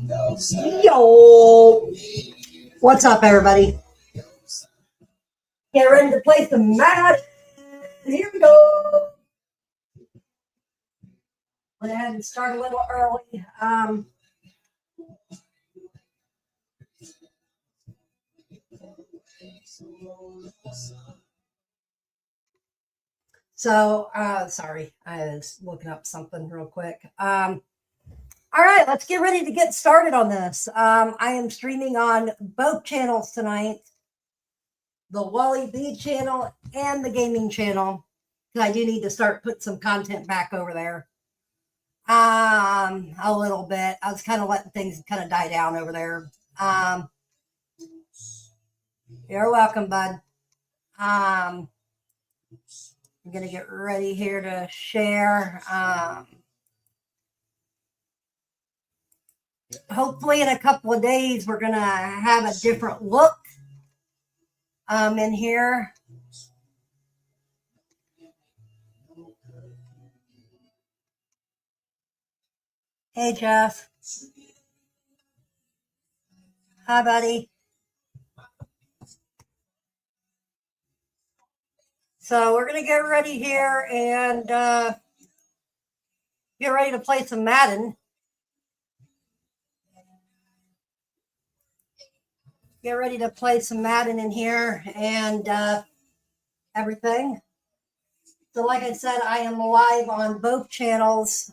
Yo! What's up, everybody? Get ready to play some Madden. Here we go. Went ahead and start a little early. Sorry, I was looking up something real quick. All right, let's get ready to get started on this. I am streaming on both channels tonight, the Wally B channel and the gaming channel, because I do need to start putting some content back over there. A little bit. I was kind of letting things kind of die down over there. You're welcome, bud. I'm gonna get ready here to share. Hopefully in a couple of days we're gonna have a different look in here. Hey Jeff. Hi buddy. So we're gonna get ready here and get ready to play some Madden. Get ready to play some Madden in here and everything. So like I said, I am live on both channels.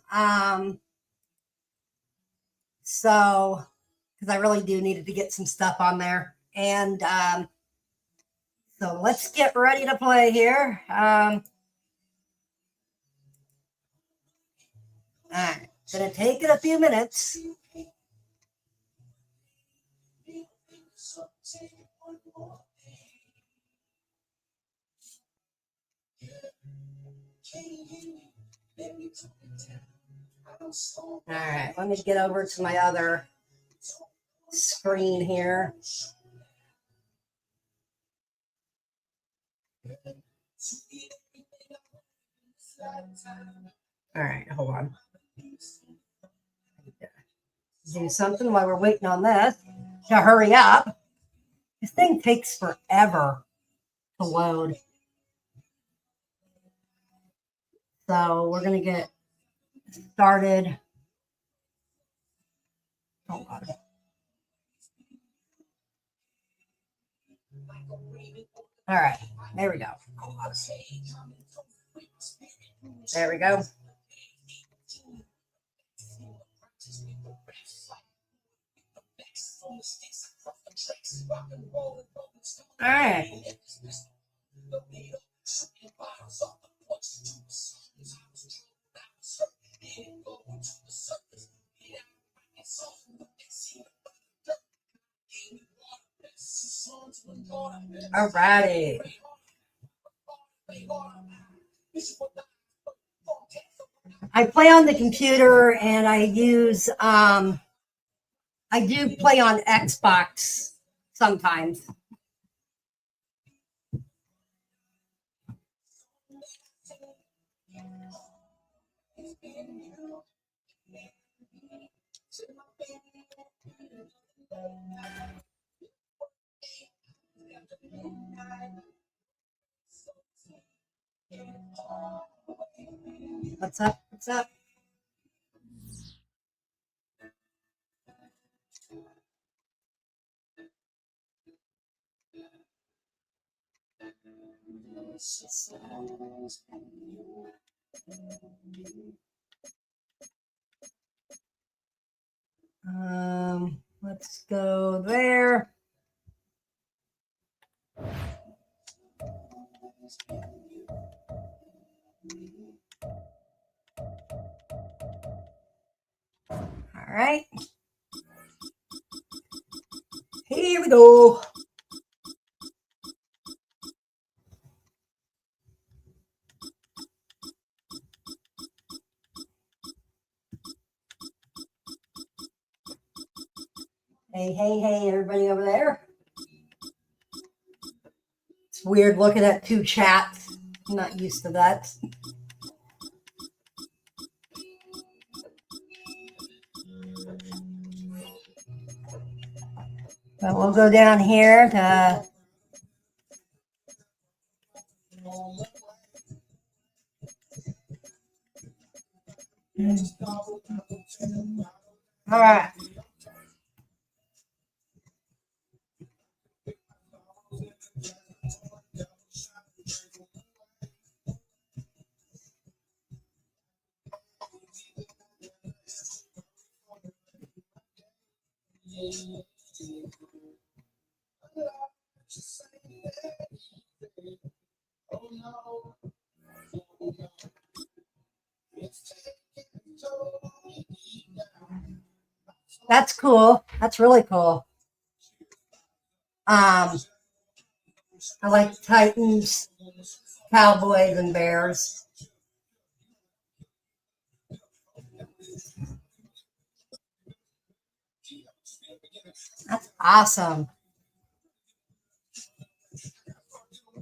So, because I really do needed to get some stuff on there. And so let's get ready to play here. All right, gonna take it a few minutes. All right, let me get over to my other screen here. All right, hold on. Do something while we're waiting on this to hurry up. This thing takes forever to load. So we're going to get started. Hold on. All right, there we go. There we go. All right. All righty. I play on the computer and I use I do play on Xbox sometimes. What's up? What's up? Let's go there. All right. Here we go. Hey, everybody over there. It's weird looking at two chats. I'm not used to that. But we'll go down here to all right. That's cool. That's really cool. I like Titans, Cowboys, and Bears. That's awesome.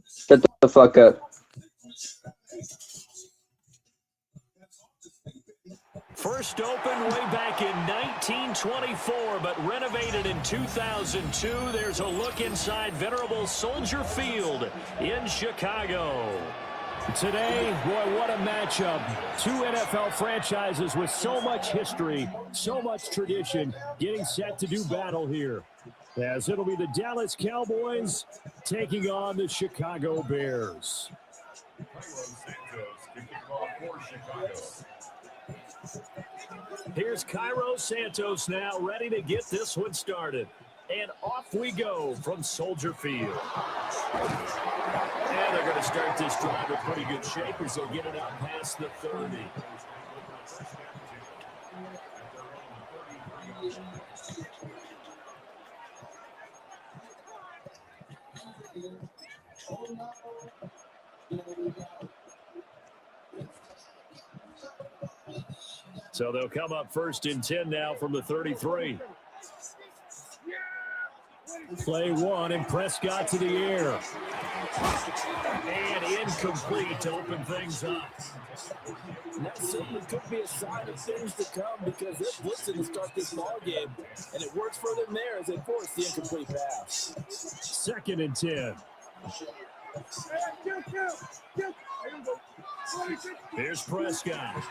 Shut the fuck up. First opened way back in 1924, but renovated in 2002. There's a look inside venerable Soldier Field in Chicago. Today, boy, what a matchup. Two NFL franchises with so much history, so much tradition, getting set to do battle here. As it'll be the Dallas Cowboys taking on the Chicago Bears. Here's Cairo Santos now, ready to get this one started. And off we go from Soldier Field. And they're going to start this drive in pretty good shape as they get it out past the 30. So they'll come up first and 10 now from the 33. Play one, and Prescott to the air. And incomplete to open things up. And that certainly could be a sign of things to come because they're blitzing to start this ball game, and it works for them there as they force the incomplete pass. Second and 10. Here's Prescott.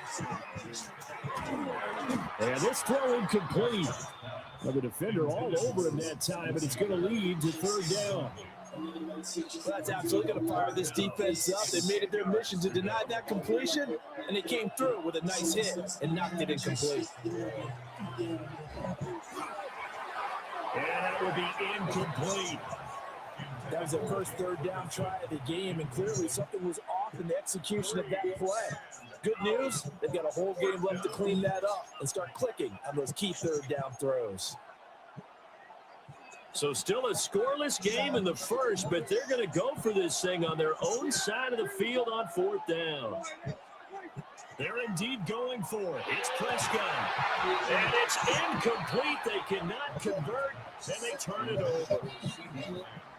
And this throw incomplete. Well, the defender all over him that time, but it's going to lead to third down. Well, that's absolutely going to fire this defense up. They made it their mission to deny that completion, and they came through with a nice hit and knocked it incomplete. And that would be incomplete. That was the first third down try of the game, and clearly something was off in the execution of that play. Good news, they've got a whole game left to clean that up and start clicking on those key third down throws. So still a scoreless game in the first, but they're going to go for this thing on their own side of the field on fourth down. They're indeed going for it. It's Prescott. And it's incomplete. They cannot convert, and they turn it over.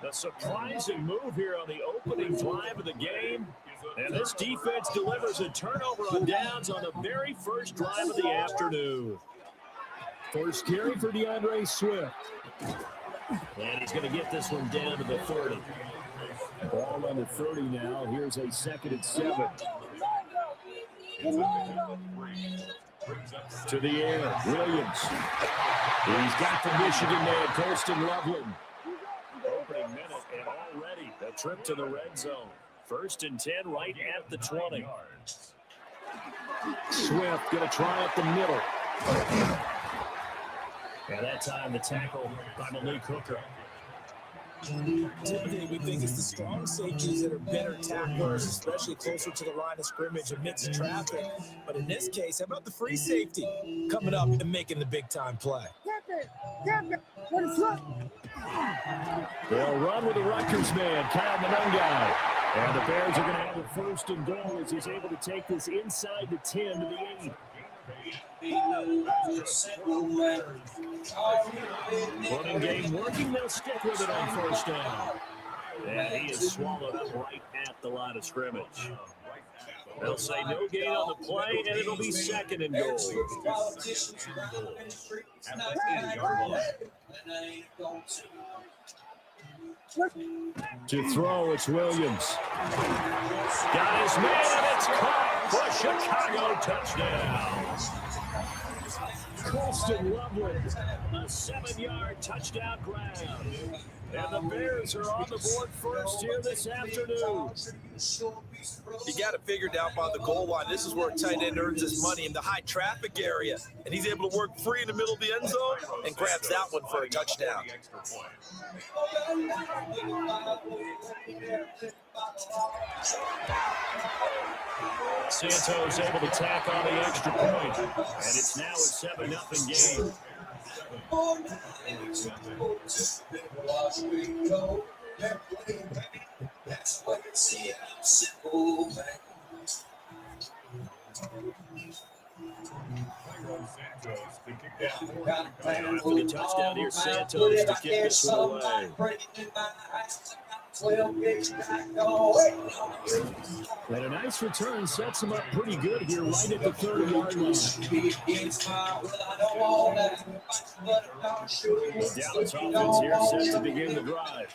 A surprising move here on the opening drive of the game. And this defense delivers a turnover on downs on the very first drive of the afternoon. First carry for DeAndre Swift. And he's going to get this one down to the 30. Ball on the 30 now. Here's a 2nd and 7. To the air, Williams. He's got the Michigan man, Colston Loveland. Opening minute, and already a trip to the red zone. First and 10 right at the 20. Swift going to try up the middle. And that time the tackle by Malik Hooker. Typically, we think it's the strong safeties that are better tacklers, especially closer to the line of scrimmage amidst traffic. But in this case, how about the free safety coming up and making the big-time play? They'll run with the Rutgers man, Kyle Monongai. And the Bears are going to have the first and goal as he's able to take this inside the 10 to the 8. Running game working, they'll stick with it on first down. And he is swallowed up right at the line of scrimmage. They'll say no gain on the play, and it'll be second and goal. To throw, it's Williams. Got his man, and it's caught for a Chicago touchdown. Colston Loveland, a 7-yard touchdown grab. And the Bears are on the board first here this afternoon. You got it figured out by the goal line. This is where a tight end earns his money in the high traffic area. And he's able to work free in the middle of the end zone and grabs that one for a touchdown. Santos able to tack on the extra point. And it's now a 7-0 game. After the touchdown here, Santos to kick this one away. And a nice return sets him up pretty good here right at the 30-yard line. Dallas offense here set to begin the drive.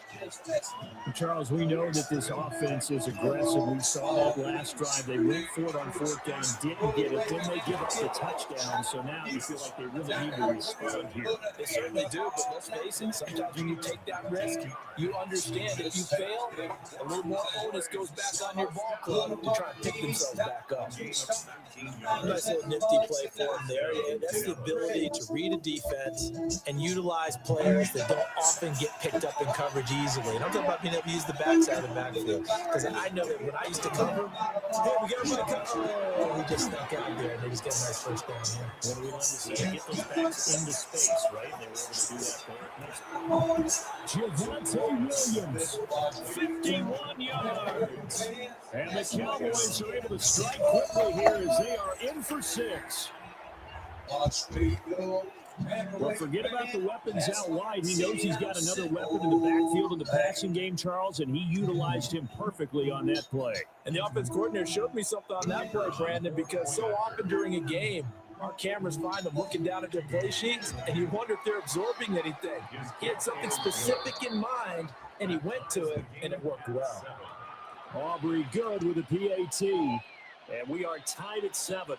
Charles, we know that this offense is aggressive. We saw that last drive. They went for it on 4th down, didn't get it. Then they give up the touchdown. So now you feel like they really need to respond here. They certainly do, but let's face it, sometimes when you take that risk, you understand if you fail, a little more onus goes back on your ball club to try and pick themselves back up. Nice little nifty play for them there. And that's the ability to read a defense and utilize players that don't often get picked up in coverage easily. And I'm talking about being able to use the backside of the backfield. Because I know that when I used to cover, hey, we got everybody cover. Oh, we just snuck out there and they just get a nice first down here. When we love to see get those backs into space, right? They were able to do that there. Javonte Williams, 51 yards. And the Cowboys are able to strike quickly here as they are in for 6. Well, forget about the weapons out wide. He knows he's got another weapon in the backfield in the passing game, Charles, and he utilized him perfectly on that play. And the offense coordinator showed me something on that play, Brandon, because so often during a game, our cameras find them looking down at their play sheets, and you wonder if they're absorbing anything. He had something specific in mind, and he went to it, and it worked well. Aubrey good with a PAT, and we are tied at 7.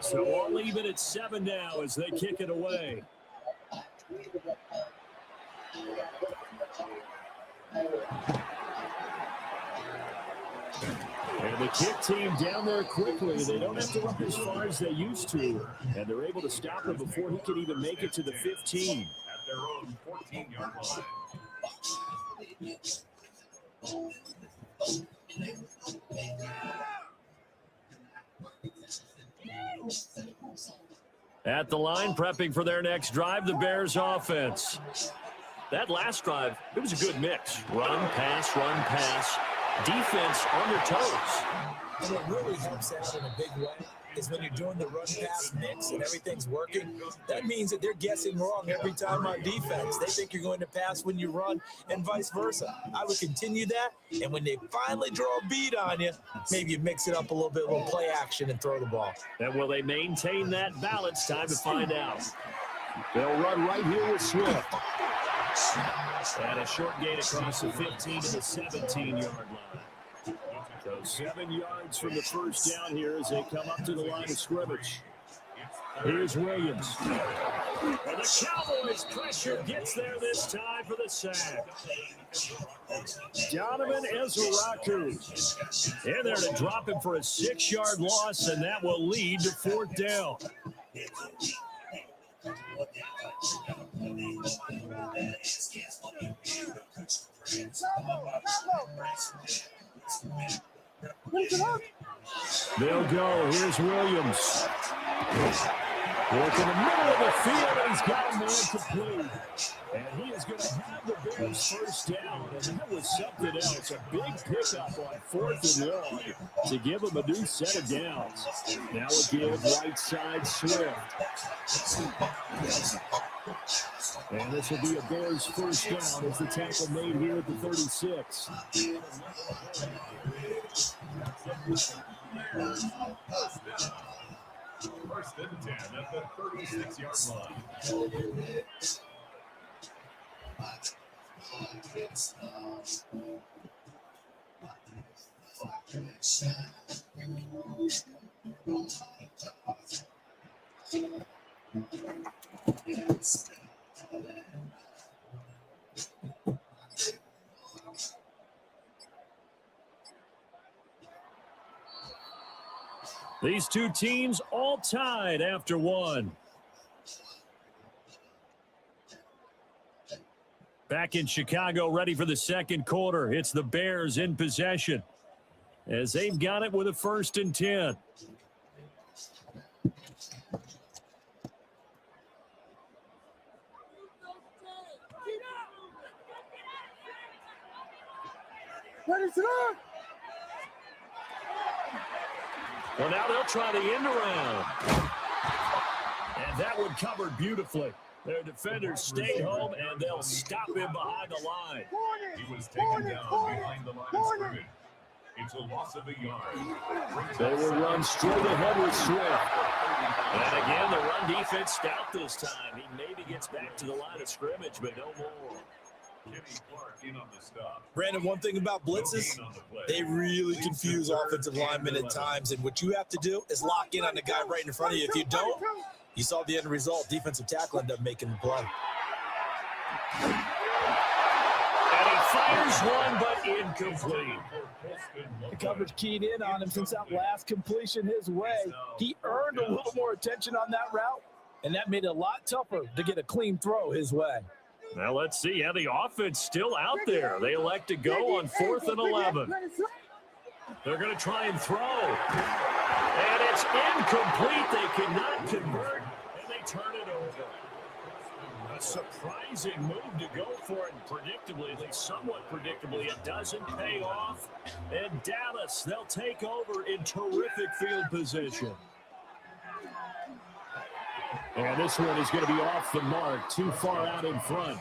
So we'll leave it at 7 now as they kick it away. And the kick team down there quickly. They don't have to run as far as they used to. And they're able to stop him before he can even make it to the 15. At their own 14-yard line. At the line, prepping for their next drive, the Bears offense. That last drive, it was a good mix. Run, pass, defense on their toes. And what really helps out in a big way is when you're doing the run-pass mix and everything's working, that means that they're guessing wrong every time on defense. They think you're going to pass when you run and vice versa. I would continue that, and when they finally draw a beat on you, maybe you mix it up a little bit, a little play action, and throw the ball. And will they maintain that balance? Time to find out. They'll run right here with Swift. And a short gain across the 15 to the 17-yard line. So 7 yards from the first down here as they come up to the line of scrimmage. Here's Williams. And the Cowboys pressure gets there this time for the sack. Donovan Ezraku in there to drop him for a 6-yard loss, and that will lead to 4th down. They'll go. Here's Williams. Work in the middle of the field, and he's got a man complete. And he is going to have the Bears first down. And that was something else. A big pickup on 4th and 1 to give him a new set of downs. Now a give right side Swift. And this will be a Bears first down as the tackle made here at the 36. First and 10 at the 36-yard line. These two teams all tied after one. Back in Chicago, ready for the second quarter. It's the Bears in possession as they've got it with a 1st and 10. Well, now they'll try the end around. And that one covered beautifully. Their defenders stayed home, and they'll stop him behind the line. He was taken down behind the line of scrimmage. It's a loss of a yard. They will run straight ahead with Swift. And again, the run defense stout this time. He maybe gets back to the line of scrimmage, but no more. Brandon, one thing about blitzes, they really confuse offensive linemen at times, and what you have to do is lock in on the guy right in front of you. If you don't, you saw the end result. Defensive tackle ended up making the play. And he fires one, but incomplete. The coverage keyed in on him since that last completion his way. He earned a little more attention on that route, and that made it a lot tougher to get a clean throw his way. Now let's see how the offense still out there. They elect to go on 4th and 11. They're going to try and throw. And it's incomplete. They cannot convert, and they turn it over. A surprising move to go for it predictably, at least somewhat predictably. It doesn't pay off. And Dallas, they'll take over in terrific field position. And this one is going to be off the mark, too far out in front.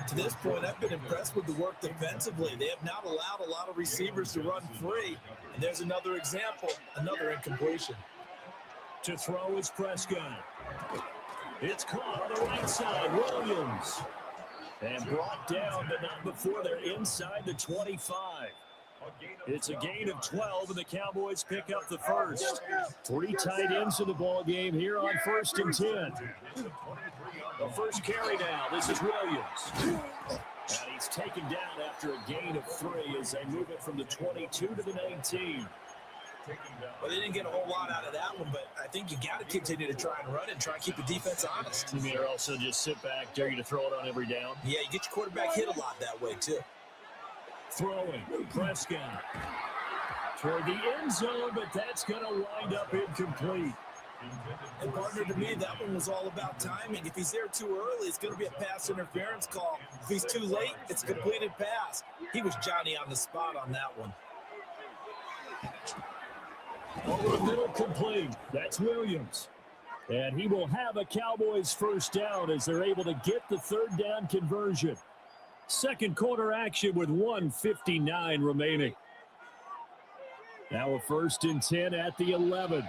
To this point, I've been impressed with the work defensively. They have not allowed a lot of receivers to run free. And there's another example, another incompletion. To throw is Prescott. It's caught on the right side, Williams. And brought down, but not before they're inside the 25. It's a gain of 12, and the Cowboys pick up the first. 3 tight ends in the ball game here on 1st and 10. The first carry now. This is Williams. And he's taken down after a gain of 3 as they move it from the 22 to the 19. Well, they didn't get a whole lot out of that one, but I think you got to continue to try and run and try and keep the defense honest. You mean, or also just sit back, dare you to throw it on every down? Yeah, you get your quarterback hit a lot that way, too. Throwing, Prescott. Toward the end zone, but that's going to wind up incomplete. And partner, to me, that one was all about timing. If he's there too early, it's going to be a pass interference call. If he's too late, it's a completed pass. He was Johnny on the spot on that one. Over the middle, complete. That's Williams. And he will have a Cowboys first down as they're able to get the 3rd down conversion. Second quarter action with 1:59 remaining. Now a 1st and 10 at the 11.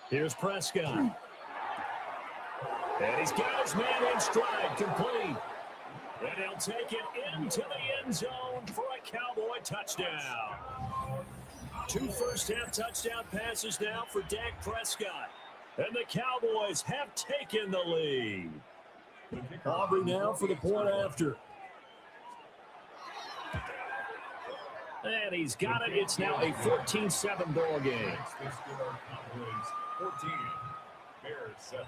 Here's Prescott. And he's got his man in stride, complete. And he'll take it into the end zone for a Cowboy touchdown. 2 first-half touchdown passes now for Dak Prescott. And the Cowboys have taken the lead. Aubrey now for the point after. And he's got it. It's now a 14-7 ball game. 14, Bears 7.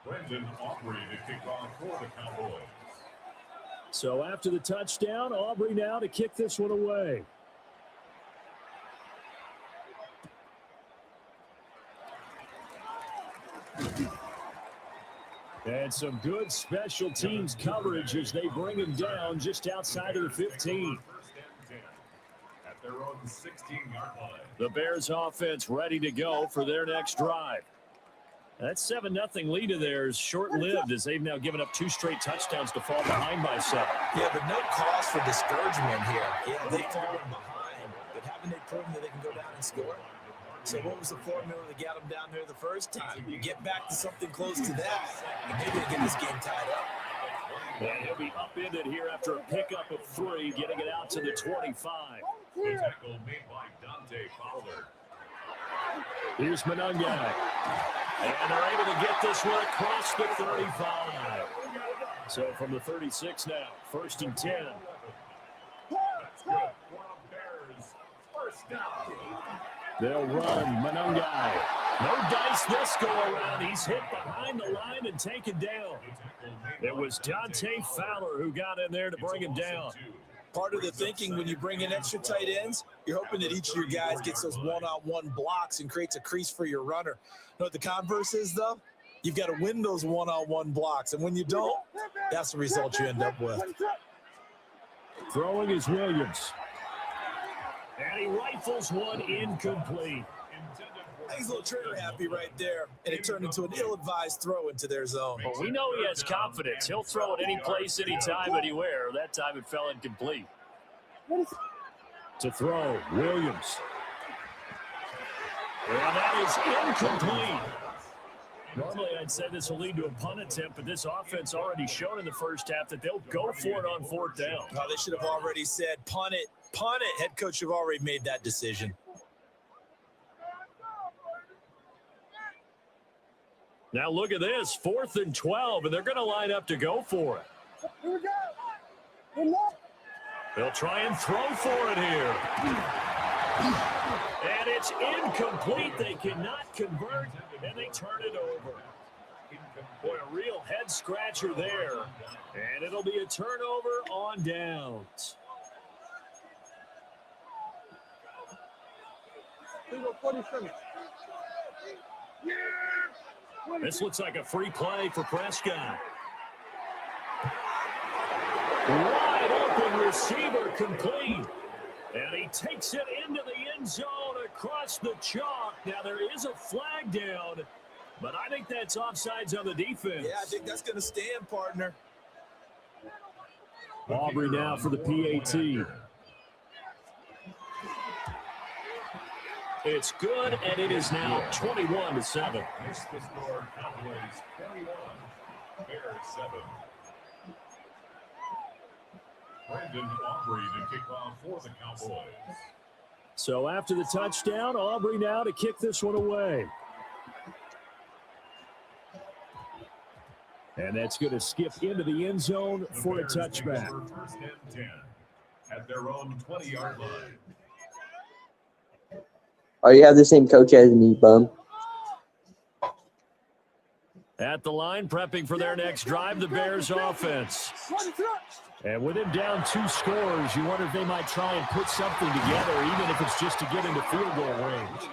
Brendan Aubrey to kick off for the Cowboys. So after the touchdown, Aubrey now to kick this one away. And some good special teams coverage as they bring him down just outside of the 15. At their own 16-yard line. The Bears offense ready to go for their next drive. That 7-0 lead of theirs short-lived as they've now given up 2 straight touchdowns to fall behind by 7. Yeah, but no cause for discouragement here. Yeah, they've fallen behind, but haven't they proven that they can go down and score? So what was the formula that got them down there the first time? You get back to something close to that, and maybe they get this game tied up. And he'll be upended here after a pickup of 3, getting it out to the 25. The tackle made by Dante Fowler. Here's Monungai. And they're able to get this one across the 35. So from the 36 now, 1st and 10. That's good for the Bears. First down. They'll run Monungai. No dice this go around. He's hit behind the line and taken down. It was Dante Fowler who got in there to bring him down. Part of the thinking when you bring in extra tight ends, you're hoping that each of your guys gets those one-on-one blocks and creates a crease for your runner. You know what the converse is, though? You've got to win those one-on-one blocks, and when you don't, that's the result you end up with. Throwing is Williams. And he rifles one incomplete. He's a little trigger happy right there, and it turned into an ill-advised throw into their zone. Well, we know he has confidence. He'll throw it any place, anytime, anywhere. That time it fell incomplete. To throw, Williams. And that is incomplete. Normally, I'd say this will lead to a punt attempt, but this offense already showed in the first half that they'll go for it on 4th down. Oh, they should have already said, punt it, punt it. Head coach have already made that decision. Now look at this, 4th and 12, and they're going to line up to go for it. They'll try and throw for it here. And it's incomplete. They cannot convert, and they turn it over. Boy, a real head-scratcher there. And it'll be a turnover on downs. This looks like a free play for Prescott. Wide open receiver complete. And he takes it into the end zone across the chalk. Now there is a flag down, but I think that's offsides on the defense. Yeah, I think that's going to stand, partner. Aubrey now for the PAT. It's good, and it is now 21-7. It's the score. Cowboys 21, Bears 7. Brandon Aubrey to kick off for the Cowboys. So after the touchdown, Aubrey now to kick this one away. And that's going to skip into the end zone for a touchback. 1st and 10 at their own 20-yard line. Oh, you have the same coach as me, bum. At the line, prepping for their next drive, the Bears offense. And with him down 2 scores, you wonder if they might try and put something together, even if it's just to get into field goal range.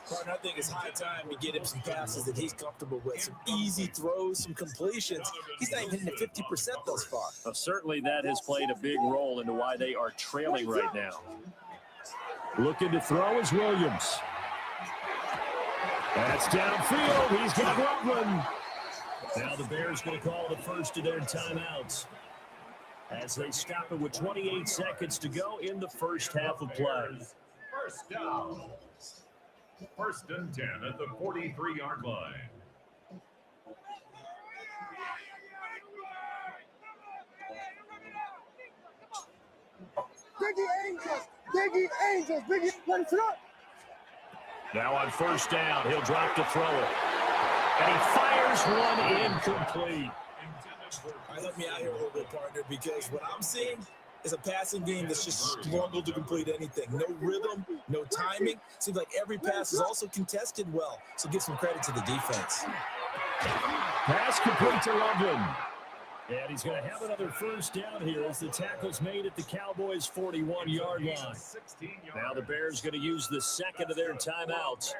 Partner, I think it's high time to get him some passes that he's comfortable with, some easy throws, some completions. He's not even hitting the 50% thus far. Well, certainly that has played a big role into why they are trailing right now. Looking to throw is Williams. That's downfield. He's got Rutland. Now the Bears going to call the first of their timeouts as they stop it with 28 seconds to go in the first half of play. First down. 1st and 10 at the 43-yard line. Biggie Angels, Now on 1st down, he'll drop to throw it. And he fires one incomplete. All right, let me out here a little bit, partner, because what I'm seeing is a passing game that's just struggled to complete anything. No rhythm, no timing. Seems like every pass is also contested well. So give some credit to the defense. Pass complete to Loveland. And he's going to have another 1st down here as the tackle's made at the Cowboys' 41-yard line. Now the Bears going to use the second of their timeouts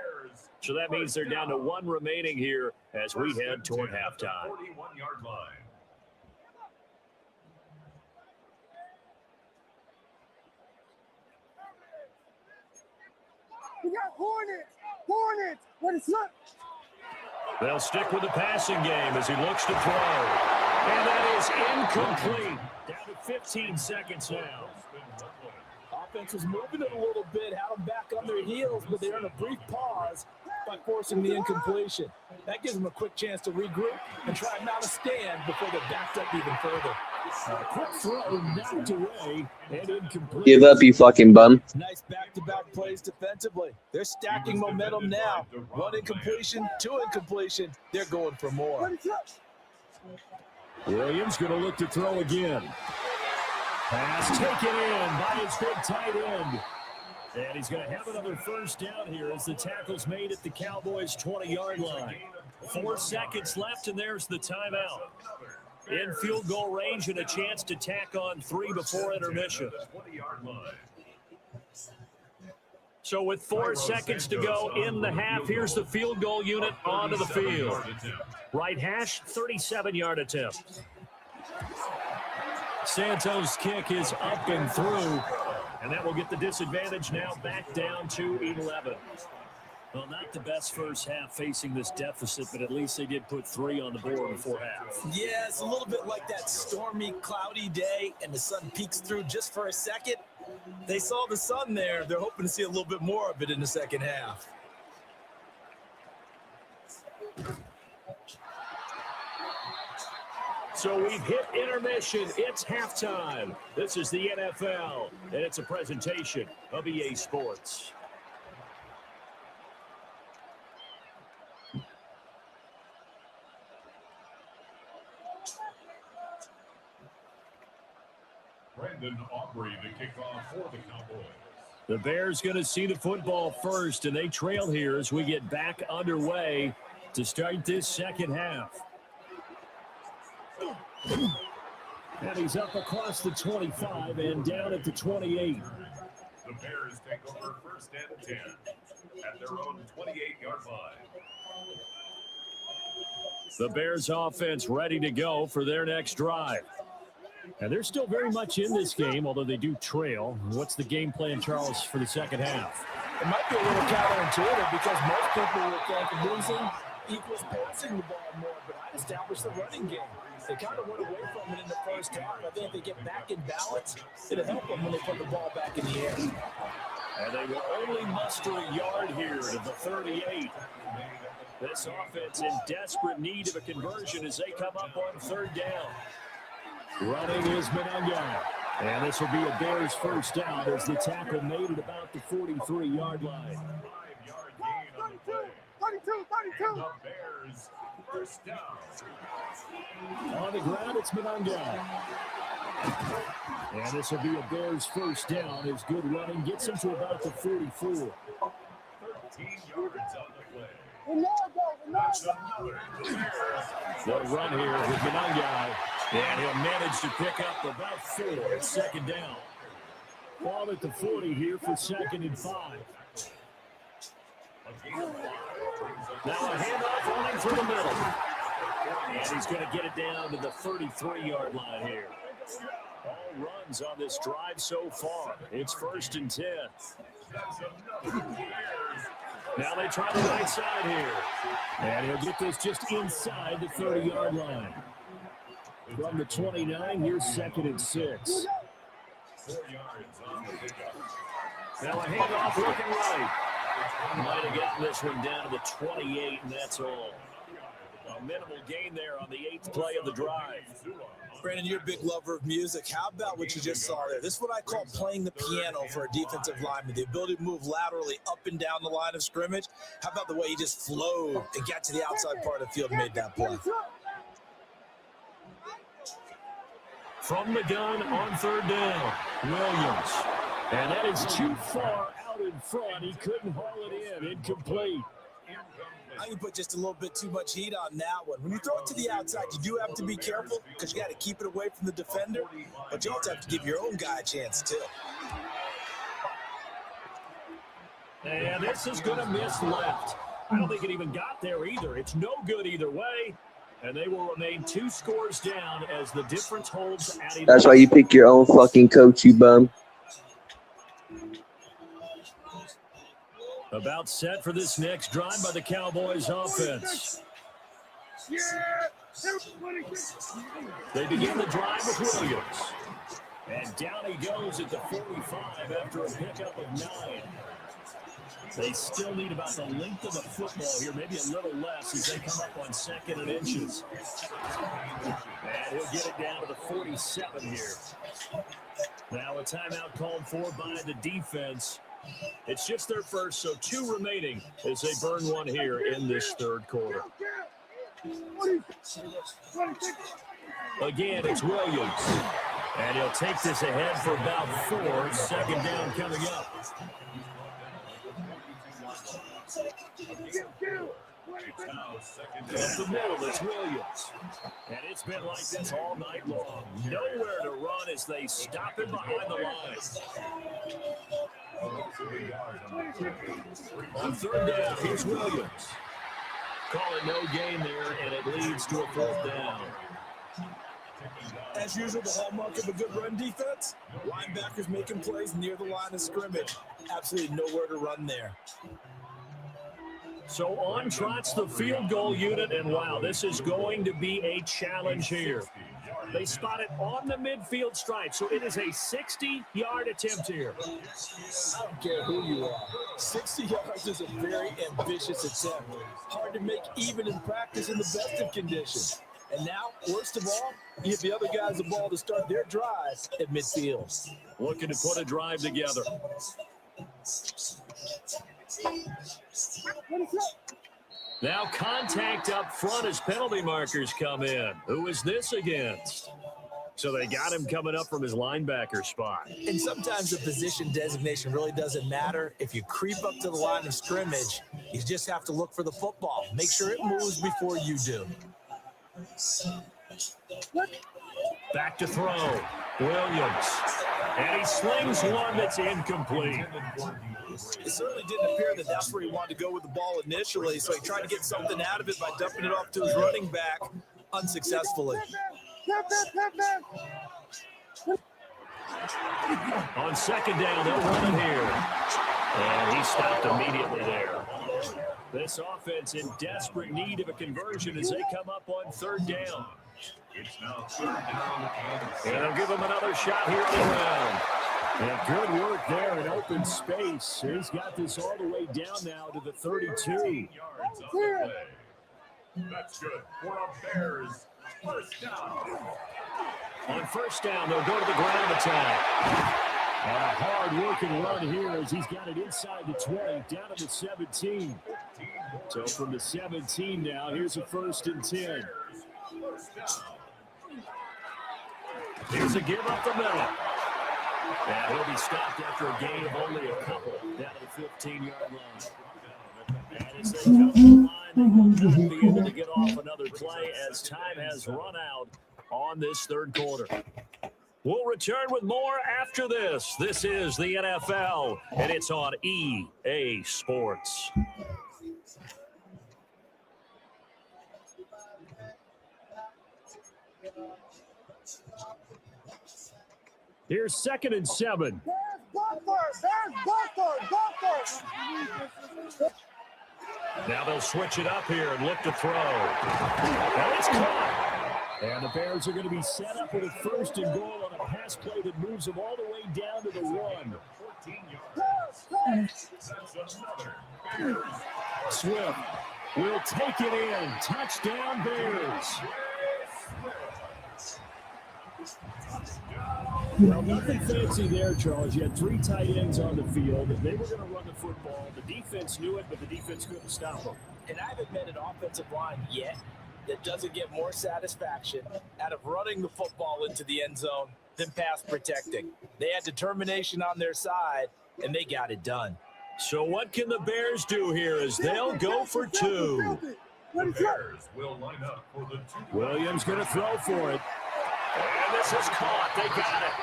So that means they're down to one remaining here as we head toward halftime. 41-yard line. We got Hornets. What is up? They'll stick with the passing game as he looks to throw. And that is incomplete. Down to 15 seconds now. Offense was moving it a little bit, had them back on their heels, but they're in a brief pause by forcing the incompletion. That gives them a quick chance to regroup and try and mount a stand before they're backed up even further. A quick throw knocked away and incomplete. Give up, you fucking bum. Nice back-to-back plays defensively. They're stacking momentum now. One incompletion, two incompletion. They're going for more. What is up? Williams going to look to throw again. Pass taken in by his big tight end. And he's going to have another first down here as the tackle's made at the Cowboys' 20-yard line. 4 seconds left, and there's the timeout. In field goal range and a chance to tack on 3 before intermission. So with 4 seconds to go in the half, here's the field goal unit onto the field. Right hash, 37-yard attempt. Santos' kick is up and through, and that will get the disadvantage now back down to 11. Well, not the best first half facing this deficit, but at least they did put 3 on the board before half. Yeah, it's a little bit like that stormy, cloudy day, and the sun peeks through just for a second. They saw the sun there. They're hoping to see a little bit more of it in the second half. So we've hit intermission. It's halftime. This is the NFL, and it's a presentation of EA Sports. Brandon Aubrey to kick off for the Cowboys. The Bears going to see the football first, and they trail here as we get back underway to start this second half. And he's up across the 25 and down at the 28. The Bears take over first and 10 at their own 28-yard line. The Bears offense ready to go for their next drive. And they're still very much in this game, although they do trail. What's the game plan, Charles, for the second half? It might be a little counterintuitive because most people would think losing equals passing the ball more, but I'd establish the running game. They kind of went away from it in the first half. I think if they get back in balance, it'll help them when they put the ball back in the air. And they will only muster a yard here to the 38. This offense in desperate need of a conversion as they come up on third down. Running is Menunga. And this will be a Bears first down as the tackle made at about the 43-yard line. 5-yard gain on the play. 32. And the Bears first down. On the ground, it's Menunga. And this will be a Bears first down as good running gets him to about the 44. 13 yards on the play. Ronaldo. That's another. The Bears. What a run here with Menunga. And he'll manage to pick up about 4 at second down. Ball at the 40 here for second and 5. Now a handoff running through the middle. And he's going to get it down to the 33-yard line here. All runs on this drive so far. It's first and 10. Now they try the right side here. And he'll get this just inside the 30-yard line. From the 29, here's second and 6. 4 yards on the pickup. Now a handoff looking right. Might have gotten this one down to the 28, and that's all. A minimal gain there on the 8th play of the drive. Brandon, you're a big lover of music. How about what you just saw there? This is what I call playing the piano for a defensive lineman. The ability to move laterally up and down the line of scrimmage. How about the way he just flowed and got to the outside part of the field and made that play? From the gun on third down, Williams. And that is too far out in front. He couldn't haul it in. Incomplete. I can put just a little bit too much heat on that one. When you throw it to the outside, you do have to be careful because you got to keep it away from the defender, but you also have to give your own guy a chance too. And this is going to miss left. I don't think it even got there either. It's no good either way. And they will remain 2 scores down as the difference holds at 11. That's why you pick your own fucking coach, you bum. About set for this next drive by the Cowboys offense. They begin the drive with Williams. And down he goes at the 45 after a pickup of 9. They still need about the length of the football here, maybe a little less as they come up on 2nd and inches. And he'll get it down to the 47 here. Now a timeout called for by the defense. It's just their first, so 2 remaining as they burn one here in this 3rd quarter. Again, it's Williams. And he'll take this ahead for about 4. 2nd down coming up. At the middle, it's Williams. And it's been like this all night long. Nowhere to run as they stop him behind the line. On 3rd down, here's Williams. Call it no gain there, and it leads to a 4th down. As usual, the hallmark of a good run defense, linebackers making plays near the line of scrimmage. Absolutely nowhere to run there. So on trots the field goal unit, and wow, this is going to be a challenge here. They spot it on the midfield stripe, so it is a 60-yard attempt here. I don't care who you are. 60 yards is a very ambitious attempt. Hard to make even in practice in the best of conditions. And now, worst of all, you give the other guys the ball to start their drive at midfield. Looking to put a drive together. Now contact up front as penalty markers come in. Who is this against? So they got him coming up from his linebacker spot. And sometimes the position designation really doesn't matter. If you creep up to the line of scrimmage, you just have to look for the football. Make sure it moves before you do. Back to throw. Williams. And he slings one that's incomplete. It certainly didn't appear that that's where he wanted to go with the ball initially, so he tried to get something out of it by dumping it off to his running back unsuccessfully. On 2nd down, they'll run it here. And he stopped immediately there. This offense in desperate need of a conversion as they come up on 3rd down. It's now 3rd down. And they'll give him another shot here on the round. And good work there in open space. He's got this all the way down now to the 32. Yards on the play. That's good for a Bears 1st down. On 1st down, they'll go to the ground attack. And a hard-working run here as he's got it inside the 20, down to the 17. So from the 17 now, here's a 1st and 10. Here's a give up the middle. And he'll be stopped after a gain of only a couple down to the 15-yard line. And as they come to the line, they will not be able to get off another play as time has run out on this 3rd quarter. We'll return with more after this. This is the NFL, and it's on EA Sports. Here's 2nd and 7. Now they'll switch it up here and look to throw. And it's caught. And the Bears are going to be set up with a 1st and goal on a pass play that moves them all the way down to the 1. 14 yards. That's another. Swift will take it in. Touchdown, Bears. Well, nothing fancy there, Charles. You had 3 tight ends on the field. They were going to run the football. The defense knew it, but the defense couldn't stop them. And I haven't met an offensive line yet that doesn't get more satisfaction out of running the football into the end zone than pass protecting. They had determination on their side, and they got it done. So what can the Bears do here as they'll go for 2? The Bears will line up for the 2. Williams going to throw for it. And this is caught. They got it.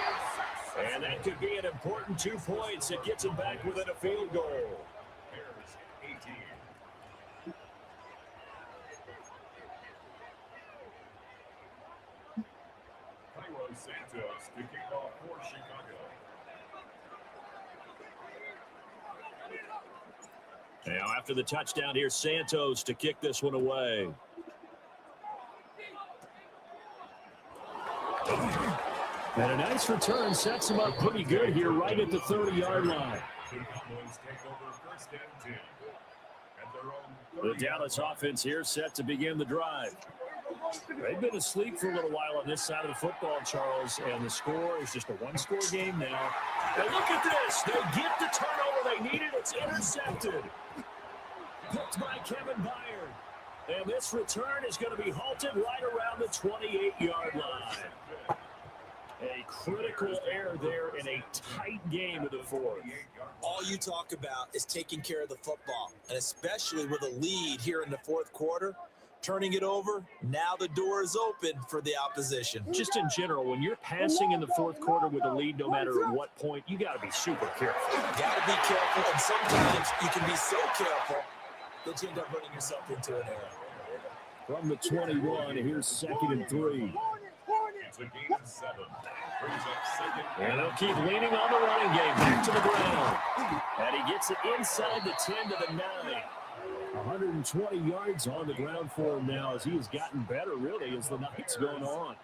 And that could be an important 2 points. It gets them back within a field goal. Santos to kick off for Chicago. Now after the touchdown, here's Santos to kick this one away. And a nice return sets him up pretty good here right at the 30-yard line. The Cowboys take over first and 10. At their own The Dallas offense here set to begin the drive. They've been asleep for a little while on this side of the football, Charles, and the score is just a one-score game now. But look at this. They get the turnover they needed. It's intercepted. Picked by Kevin Byard. And this return is going to be halted right around the 28-yard line. A critical error there in a tight game of the fourth. All you talk about is taking care of the football, and especially with a lead here in the fourth quarter, turning it over, now the door is open for the opposition. Just in general, when you're passing in the fourth quarter with a lead, no matter at what point, you got to be super careful. Got to be careful, and sometimes you can be so careful that you end up running yourself into an error. From the 21, here's 2nd and 3. It's a gain of 7. Brings up second. And they'll keep leaning on the running game back to the ground. And he gets it inside the 10 to the 9. 120 yards on the ground for him now as he has gotten better, really, as the night's going on.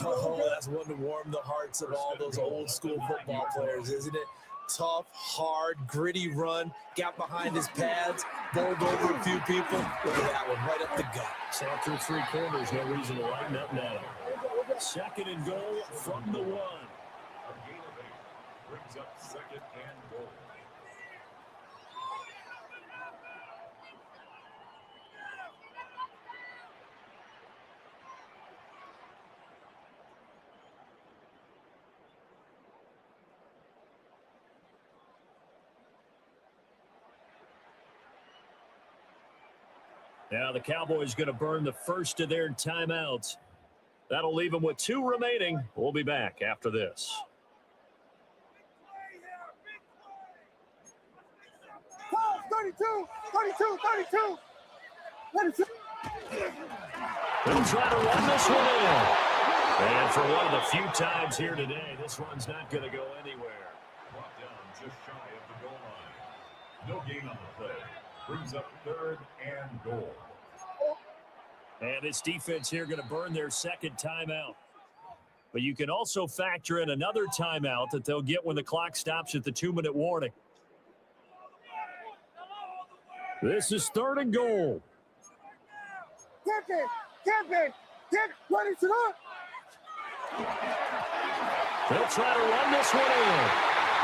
Oh, that's one to warm the hearts of all those old school football players, isn't it? Tough, hard, gritty run, got behind his pads, bowled over a few people. Look at that one, right up the gut. So after 3 quarters, no reason to lighten up now. 2nd and goal from the 1. A gain of 8. Brings up second and goal. Now the Cowboys going to burn the first of their timeouts. That'll leave them with 2 remaining. We'll be back after this. 32, 32, 32. 32. They'll try to run this one in. And for one of the few times here today, this one's not going to go anywhere. Brought down just shy of the goal line. No gain on the play. Brings up 3rd and goal. And this defense here going to burn their 2nd timeout. But you can also factor in another timeout that they'll get when the clock stops at the 2-minute warning. This is 3rd and goal. Get ready to look. They'll try to run this one in.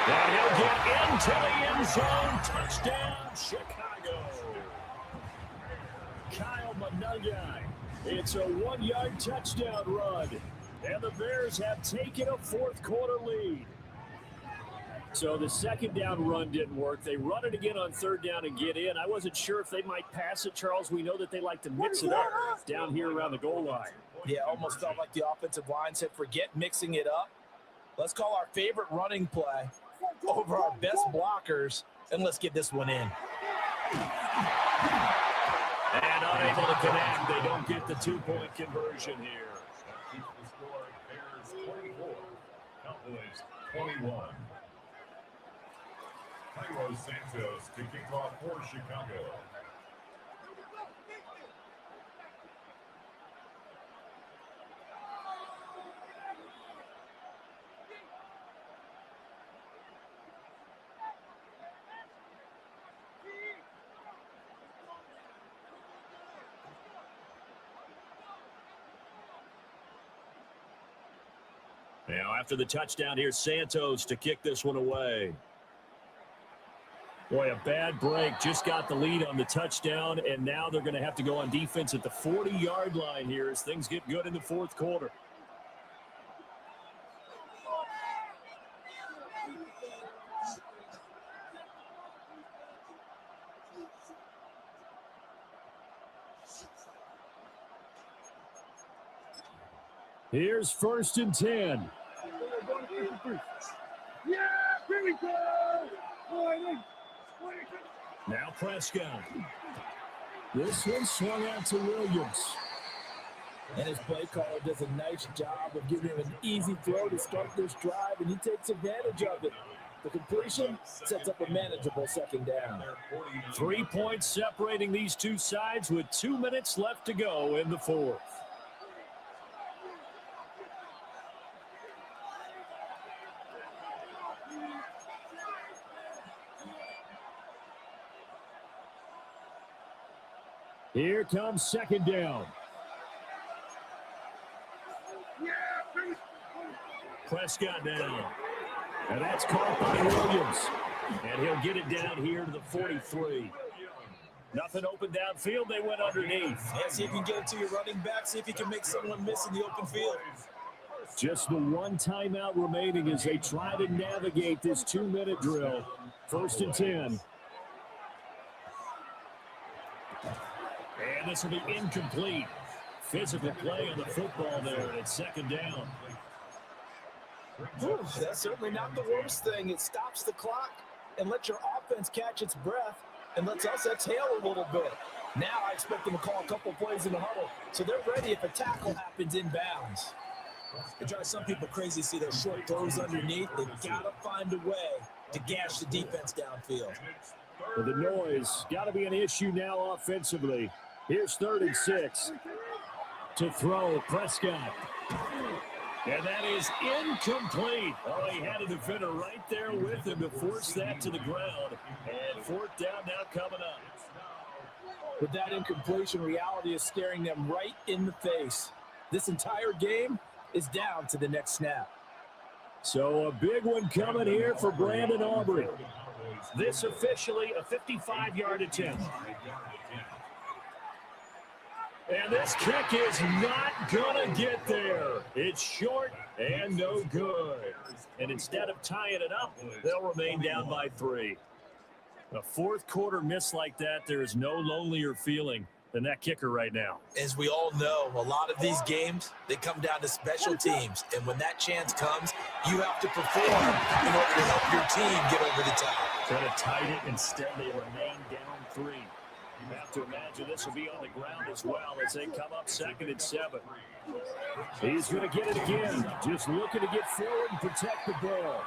And he'll get into the end zone. Touchdown, Chicago. Kyle Managai. It's a 1-yard touchdown run. And the Bears have taken a fourth quarter lead. So the 2nd down run didn't work. They run it again on 3rd down and get in. I wasn't sure if they might pass it, Charles. We know that they like to mix it up down here around the goal line. Yeah, almost felt like the offensive line said, forget mixing it up. Let's call our favorite running play over our best blockers, and let's get this one in. And unable to connect. They don't get the 2-point conversion here. That keeps the score Bears 24. Cowboys 21. Cairo Santos to kick off for Chicago. Now after the touchdown, here's Santos to kick this one away. Boy, a bad break. Just got the lead on the touchdown, and now they're going to have to go on defense at the 40-yard line here as things get good in the fourth quarter. Here's 1st and 10. Yeah, here we go. Now Prescott. This one swung out to Williams. And his play caller does a nice job of giving him an easy throw to start this drive, and he takes advantage of it. The completion sets up a manageable second down. 3 points separating these two sides with 2 minutes left to go in the fourth. Here comes second down. Prescott down. And that's caught by Williams. And he'll get it down here to the 43. Nothing open downfield. They went underneath. Yeah, see if you can get it to your running back. See if you can make someone miss in the open field. Just the one timeout remaining as they try to navigate this 2-minute drill. 1st and 10. And this will be incomplete. Physical play on the football there, and it's second down. Ooh, that's certainly not the worst thing. It stops the clock and lets your offense catch its breath and lets us exhale a little bit. Now I expect them to call a couple plays in the huddle, so they're ready if a tackle happens inbounds. It drives some people crazy to see those short throws underneath. They've got to find a way to gash the defense downfield. Well, the noise got to be an issue now offensively. Here's 3rd and 6. To throw, Prescott. And that is incomplete. Oh, he had a defender right there with him to force that to the ground. And 4th down now coming up. With that incompletion, reality is staring them right in the face. This entire game is down to the next snap. So a big one coming here for Brandon Aubrey. This officially a 55-yard attempt. And this kick is not going to get there. It's short and no good. And instead of tying it up, they'll remain down by 3. A fourth quarter miss like that, there is no lonelier feeling than that kicker right now. As we all know, a lot of these games, they come down to special teams. And when that chance comes, you have to perform in order to help your team get over the top. Try to tight it. Instead, they remain down 3. You have to imagine this will be on the ground as well as they come up 2nd and 7. He's going to get it again. Just looking to get forward and protect the ball.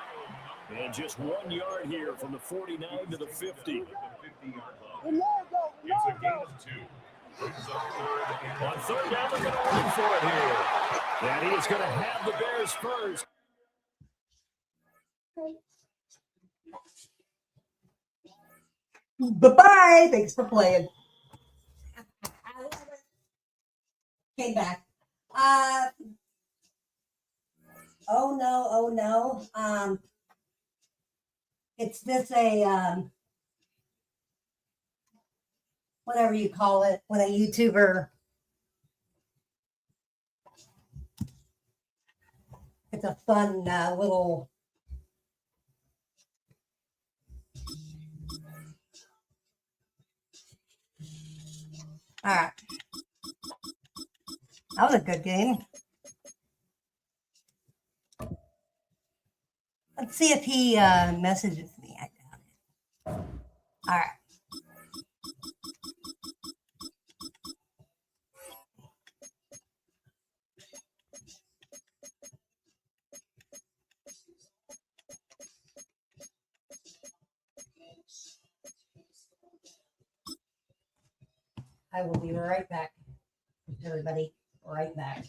And just 1 yard here from the 49 to the 50. It's a gain of 2. On 3rd down, they're going to run for it here. And he is going to have the Bears first. Bye-bye. Thanks for playing. Came back. Oh no. It's this whatever you call it, when a YouTuber, it's a fun little, all right. That was a good game. Let's see if he messages me. I doubt it. All right. I will be right back, everybody. Right back.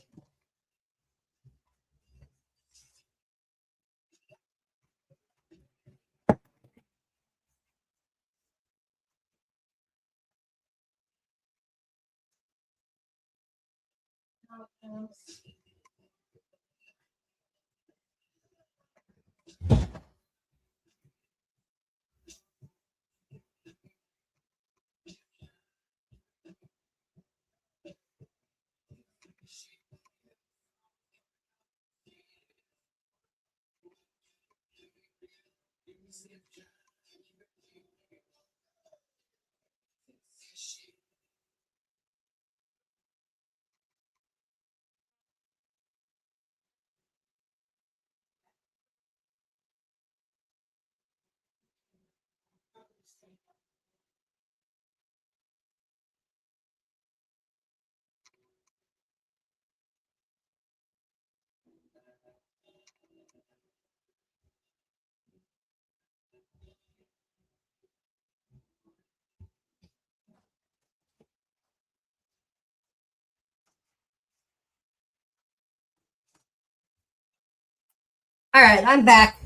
All right, I'm back.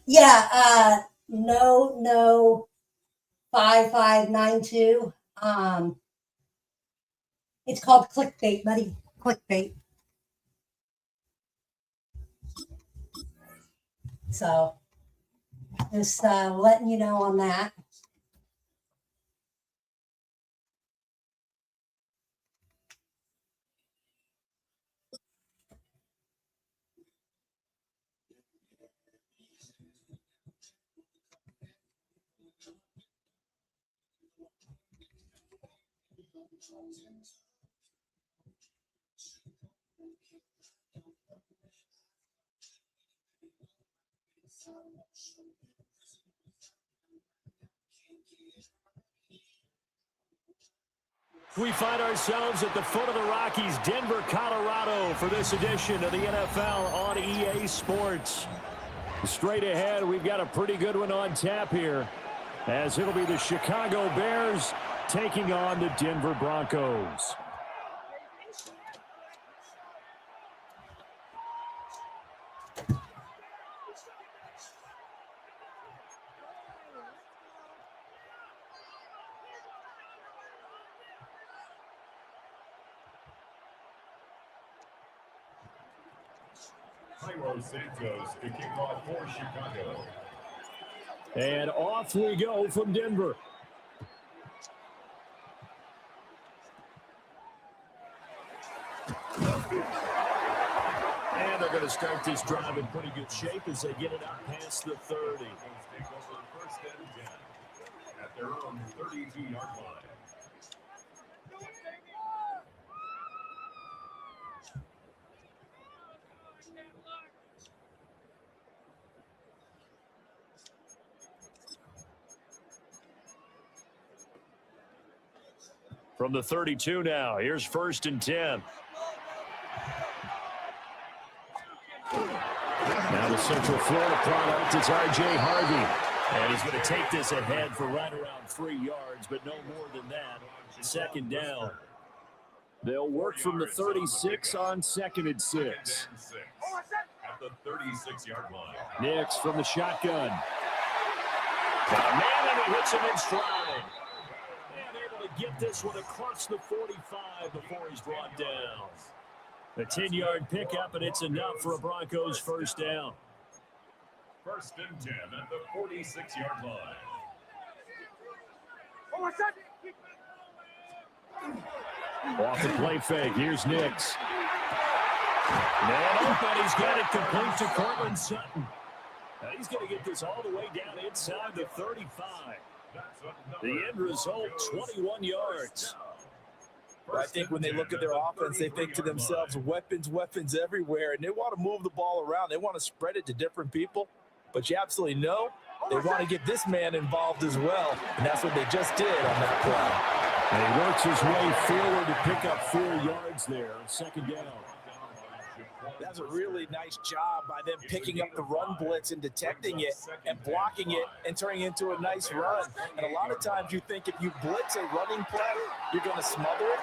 Yeah, no, 5592. It's called clickbait, buddy. Clickbait. So just letting you know on that. We find ourselves at the foot of the Rockies, Denver, Colorado, for this edition of the NFL on EA Sports. Straight ahead, we've got a pretty good one on tap here, as it'll be the Chicago Bears taking on the Denver Broncos. Cairo Santos to kick off for Chicago. And off we go from Denver. And they're going to start this drive in pretty good shape as they get it out past the 30. Take over first and 10 at their own 32-yard line. From the 32 now, here's first and 10. Now the Central Florida product is R.J. Harvey. And he's going to take this ahead for right around 3 yards, but no more than that. Second down. They'll work from the 36 on second and 6. At the 36-yard line. Nix from the shotgun. Got a man, and he hits him in stride. And able to get this one across the 45 before he's brought down. A 10-yard pickup, and it's enough for a Broncos first down. First and 10 at the 46-yard line. Off the play fake, here's Nix. Man open, he's got it complete to Cortland Sutton. Now he's going to get this all the way down inside the 35. The end result, 21 yards. I think when they look at their offense, they think to themselves, weapons, weapons everywhere, and they want to move the ball around. They want to spread it to different people, but you absolutely know they want to get this man involved as well, and that's what they just did on that play. And he works his way forward to pick up 4 yards there, second down. That's a really nice job by them picking up the run blitz and detecting it and blocking it and turning it into a nice run. And a lot of times you think if you blitz a running play, you're going to smother it.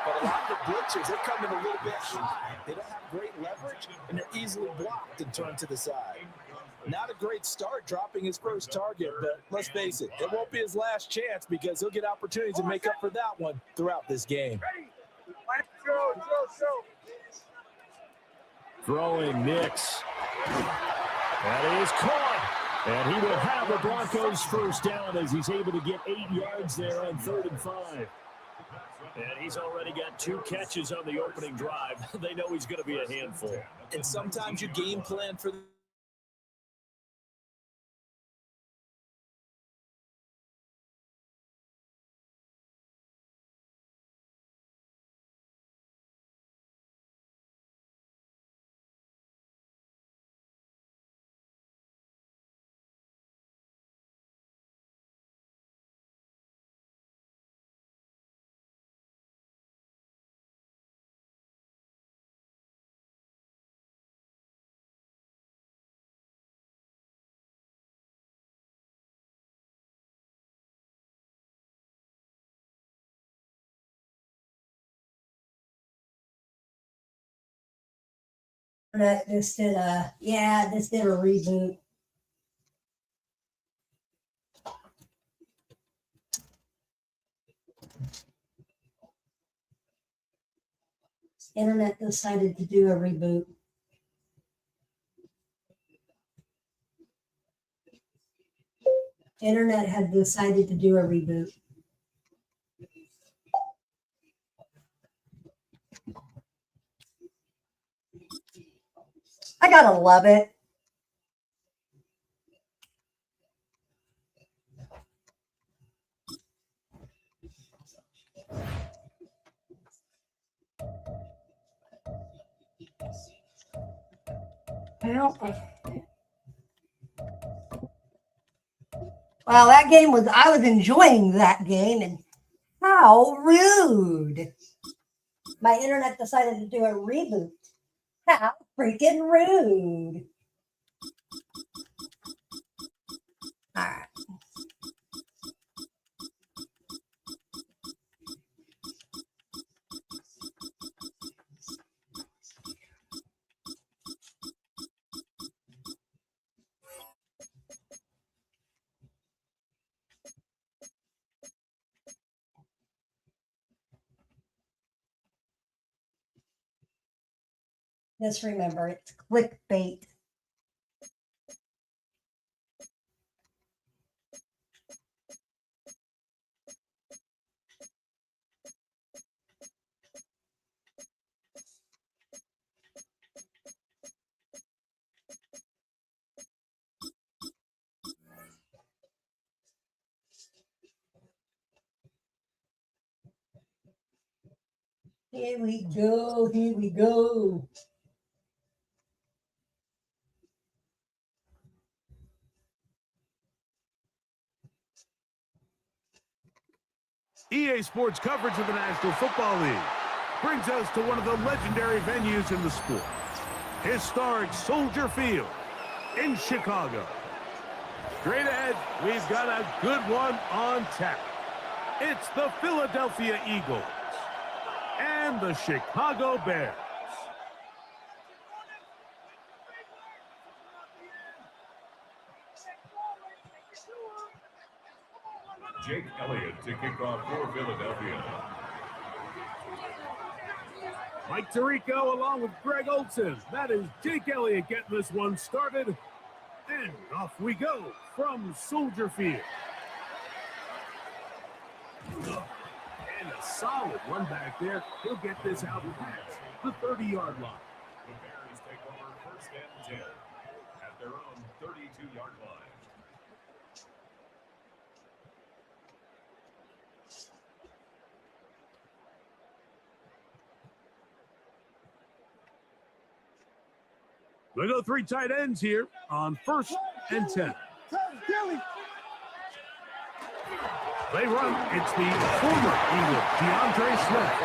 But a lot of the blitzers, they're coming a little bit high. They don't have great leverage, and they're easily blocked and turned to the side. Not a great start dropping his first target, but let's face it, it won't be his last chance because he'll get opportunities to make up for that one throughout this game. Throwing Nix. That is caught. And he will have the Broncos first down as he's able to get 8 yards there on 3rd and 5. And he's already got 2 catches on the opening drive. They know he's going to be a handful. And sometimes you game plan for Internet just did a reboot. Internet decided to do a reboot. Internet had decided to do a reboot. I gotta love it. Well, that game was, I was enjoying that game, and how rude. My internet decided to do a reboot. How freaking rude. All right. Just remember, it's clickbait. Here we go. Here we go. EA Sports coverage of the National Football League brings us to one of the legendary venues in the sport, historic Soldier Field in Chicago. Straight ahead, we've got a good one on tap. It's the Philadelphia Eagles and the Chicago Bears. Jake Elliott to kick off for Philadelphia. Mike Tirico along with Greg Olson. That is Jake Elliott getting this one started. And off we go from Soldier Field. And a solid run back there. He'll get this out past the 30-yard line. The Bears take over first and 10 at their own 32-yard line. We go three tight ends here on first and 10. They run. It's the former Eagle, DeAndre Swift.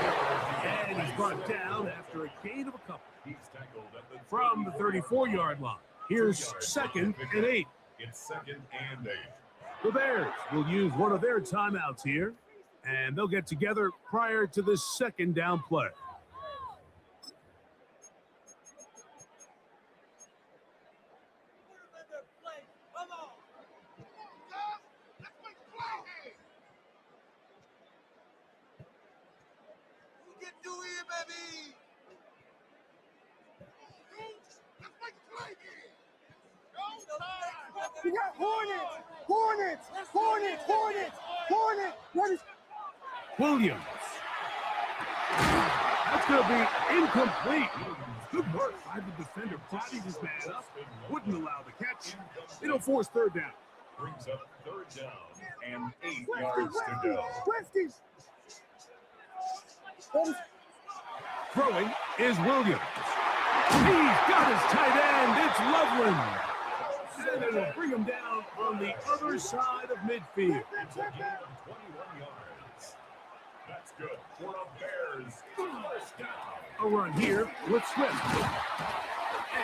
And he's brought down after a gain of a couple. He's tackled at the From the 34-yard line. Here's second and 8. It's second and 8. The Bears will use one of their timeouts here, and they'll get together prior to this second down play. We got Hornets. What is Williams. That's going to be incomplete. Good work by the defender. Bodied his man up. Wouldn't allow the catch. It'll force third down. Brings up third down and 8 yards to go. Throwing is Williams. He's got his tight end. It's Loveland. And they will bring him down on the other side of midfield. It's a gain of 21 yards. That's good for the Bears. First down. A run here with Swift.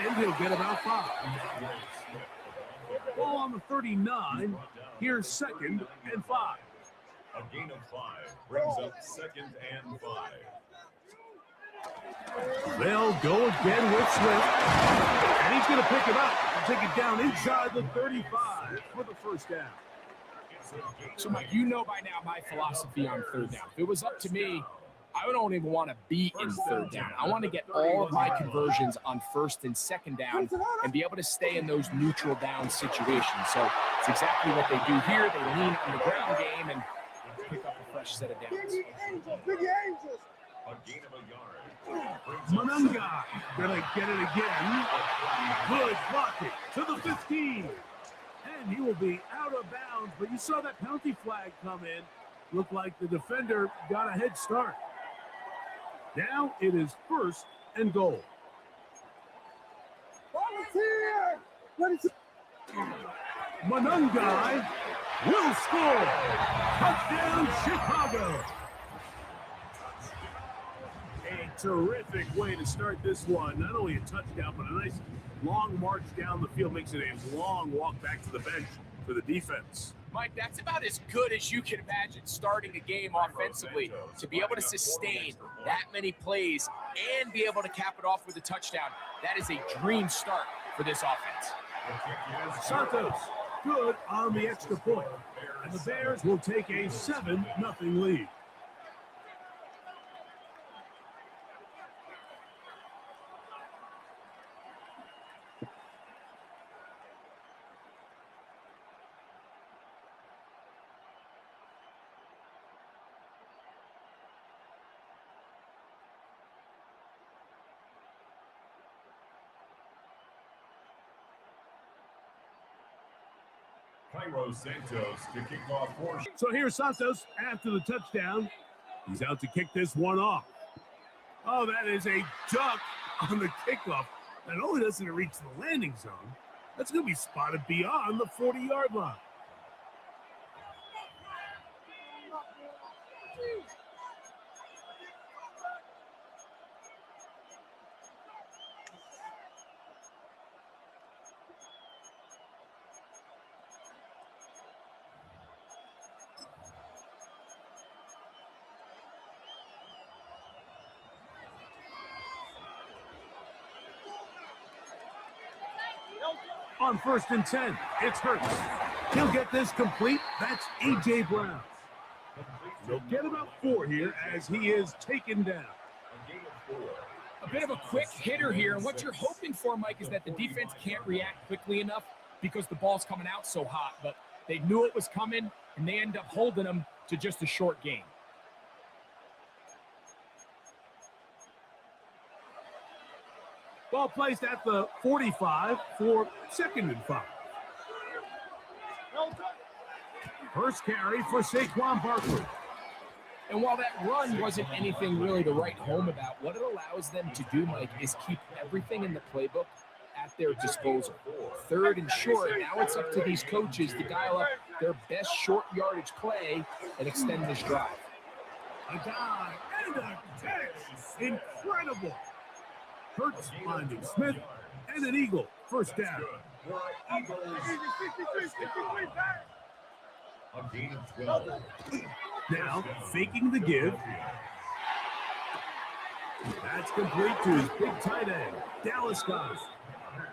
And he'll get about 5. Ball on the 39. Here's second and 5. A gain of 5 brings up second and 5. They'll go again with Swift. And he's going to pick it up and take it down inside the 35 for the first down. So, Mike, you know by now my philosophy on third down. If it was up to me, I don't even want to be in third down. I want to get all of my conversions on first and second down and be able to stay in those neutral down situations. So it's exactly what they do here. They lean on the ground game and pick up a fresh set of downs. A gain of a yard. Manunga gonna get it again. Good blocking to the 15. And he will be out of bounds, but you saw that penalty flag come in. Looked like the defender got a head start. Now it is first and goal. Manunga will score. Touchdown, Chicago. A terrific way to start this one. Not only a touchdown, but a nice long march down the field. Makes it a long walk back to the bench for the defense. Mike, that's about as good as you can imagine starting a game offensively. To be able to sustain that many plays and be able to cap it off with a touchdown, that is a dream start for this offense. Santos, good on the extra point. And the Bears will take a 7-0 lead. Cairo Santos to kick off for. So here's Santos after the touchdown. He's out to kick this one off. Oh, that is a duck on the kickoff. Not only doesn't it reach the landing zone, that's going to be spotted beyond the 40-yard line. On 1st and 10, it's Hurts. He'll get this complete. That's A.J. Brown. He'll get about 4 here as he is taken down. A bit of a quick hitter here, and what you're hoping for, Mike, is that the defense can't react quickly enough because the ball's coming out so hot, but they knew it was coming, and they end up holding them to just a short gain. Ball placed at the 45 for 2nd and 5. First carry for Saquon Barkley. And while that run wasn't anything really to write home about, what it allows them to do, Mike, is keep everything in the playbook at their disposal. 3rd and short, now it's up to these coaches to dial up their best short yardage play and extend this drive. A dive and a catch. Incredible. Hurts finding Smith and an Eagle. First down. A gain of 12. Now faking the give. That's complete to his big tight end, Dallas Goddard.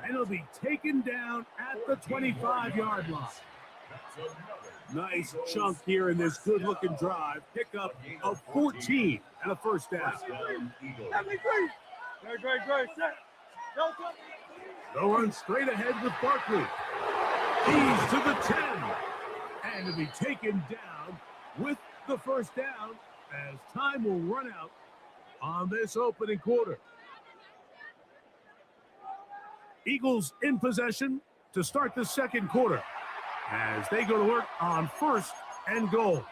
And he'll be taken down at the 25-yard line. Nice chunk here in this good-looking drive. Pickup of 14 and a first down. Great. They'll run straight ahead with Barkley. He's to the 10. And to be taken down with the first down as time will run out on this opening quarter. Eagles in possession to start the second quarter as they go to work on 1st and goal.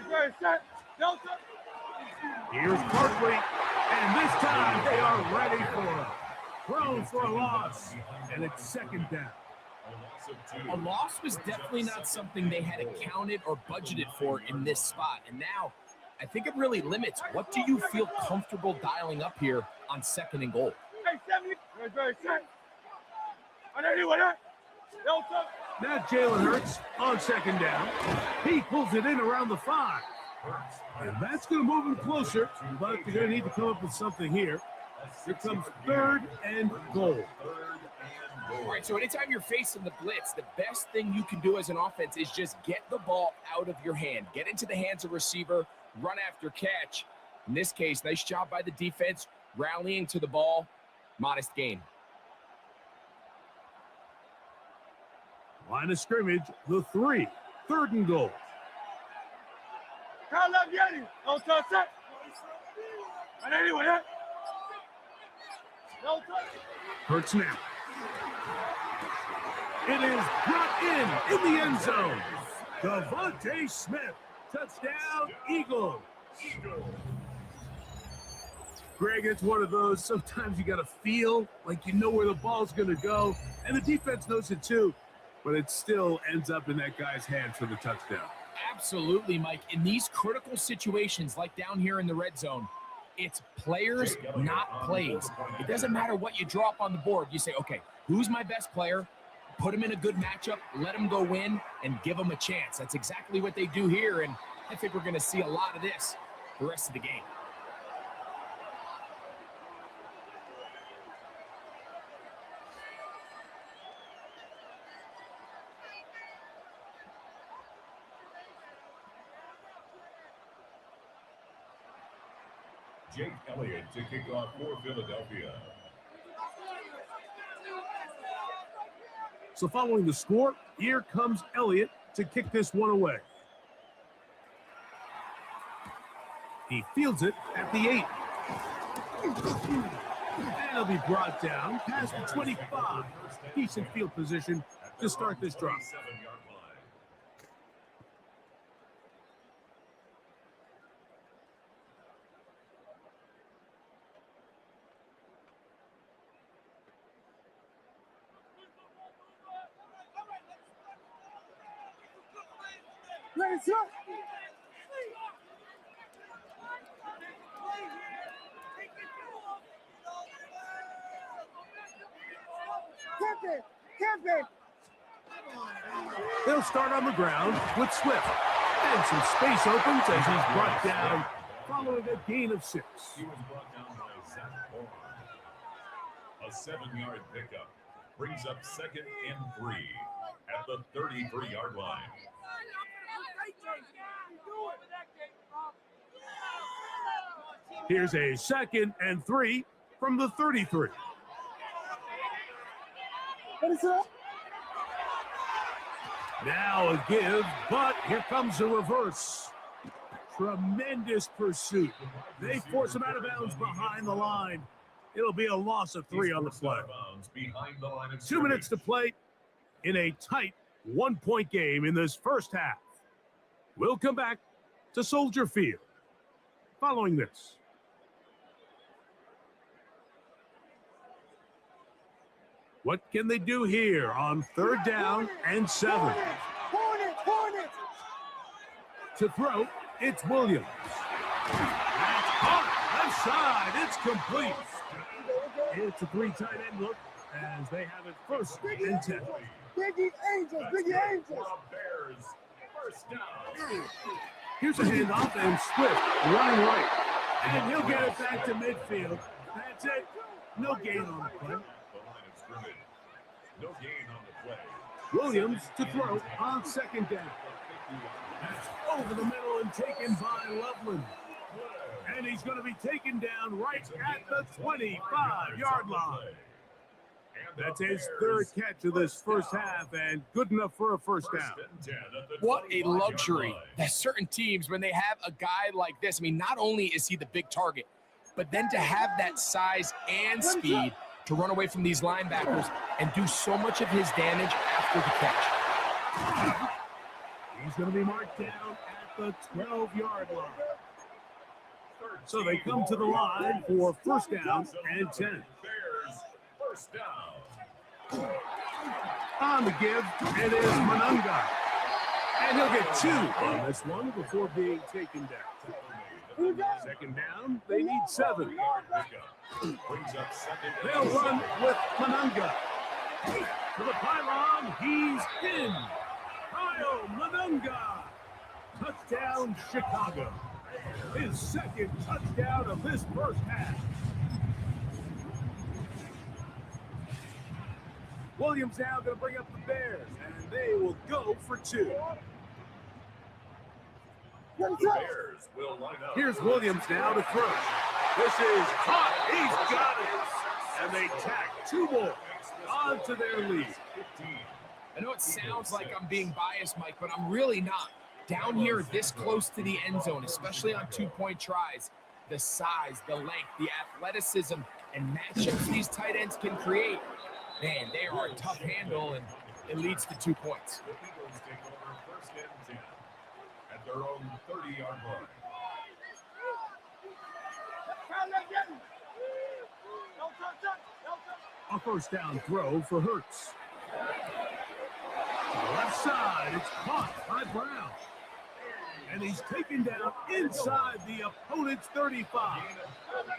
Great. Set. Delta. Here's Barkley, and this time they are ready for it. Thrown for a loss, and it's 2nd down. A loss was definitely not something they had accounted or budgeted for in this spot. And now, I think it really limits. What do you feel comfortable dialing up here on 2nd and goal? Hey, 70. Great. Set. On anyone, Now Jalen Hurts on second down. He pulls it in around the 5. And that's going to move him closer, but they're going to need to come up with something here. Here comes 3rd and goal. All right, so anytime you're facing the blitz, the best thing you can do as an offense is just get the ball out of your hand. Get into the hands of receiver, run after catch. In this case, nice job by the defense, rallying to the ball. Modest gain. Line of scrimmage, the 3. 3rd and goal. Hurts now. It is brought in the end zone. Devontae Smith, touchdown, Eagles. Greg, it's one of those, sometimes you got to feel like you know where the ball's going to go, and the defense knows it too, but it still ends up in that guy's hand for the touchdown. Absolutely, Mike. In these critical situations, like down here in the red zone, it's players, not plays. It doesn't matter what you draw up on the board. You say, okay, who's my best player? Put him in a good matchup, let him go win, and give him a chance. That's exactly what they do here, and I think we're going to see a lot of this the rest of the game. Jake Elliott to kick off for Philadelphia. So following the score, here comes Elliott to kick this one away. He fields it at the 8. And he'll be brought down past the 25. Decent field position to start this drive. Let's go. Camp. They'll start on the ground with Swift. And some space opens as he's brought down following a gain of 6. He was brought down by Zach Moore. A 7-yard pickup brings up 2nd and 3 at the 33-yard line. Here's a 2nd and 3 from the 33. Now a give, but here comes a reverse. Tremendous pursuit. They force him out of bounds behind the line. It'll be a loss of 3 on the play. 2 minutes to play in a tight 1-point game in this first half. We'll come back to Soldier Field following this. What can they do here on 3rd down and 7? Hornet. To throw, it's Williams. Left side, it's complete. It's a 3 tight end look as they have it 1st and 10. Biggie Angels. Bears, first down. Here's a handoff and Swift running right. And he'll get it back to midfield. That's it. No gain on the play. No gain on the play. Williams to throw on 2nd down. That's over the middle and taken by Loveland. And he's going to be taken down right at the 25-yard line. That's his 3rd catch of this first half and good enough for a first down. What a luxury that certain teams, when they have a guy like this, I mean, not only is he the big target, but then to have that size and speed to run away from these linebackers and do so much of his damage after the catch. He's going to be marked down at the 12-yard line. So they come to the line for first down and 10. Bears, first down. On the give, it is Monunga. And he'll get 2 on this one before being taken down. 2nd down, they need 7. They'll run with Monunga. To the pylon, he's in. Kyle Manunga. Touchdown, Chicago. His second touchdown of this first half. Williams now going to bring up the Bears, and they will go for 2. The Bears will line up. Here's Williams now to throw. This is caught. He's got it. And they tack 2 more onto their lead. I know it sounds like I'm being biased, Mike, but I'm really not. Down here this close to the end zone, especially on 2-point tries, the size, the length, the athleticism, and matchups these tight ends can create, man, they are a tough handle, and it leads to 2 points. The Eagles take over 1st and 10 at their own 30-yard line. A first down throw for Hurts. Left side, it's caught by Brown. And he's taken down inside the opponent's 35. And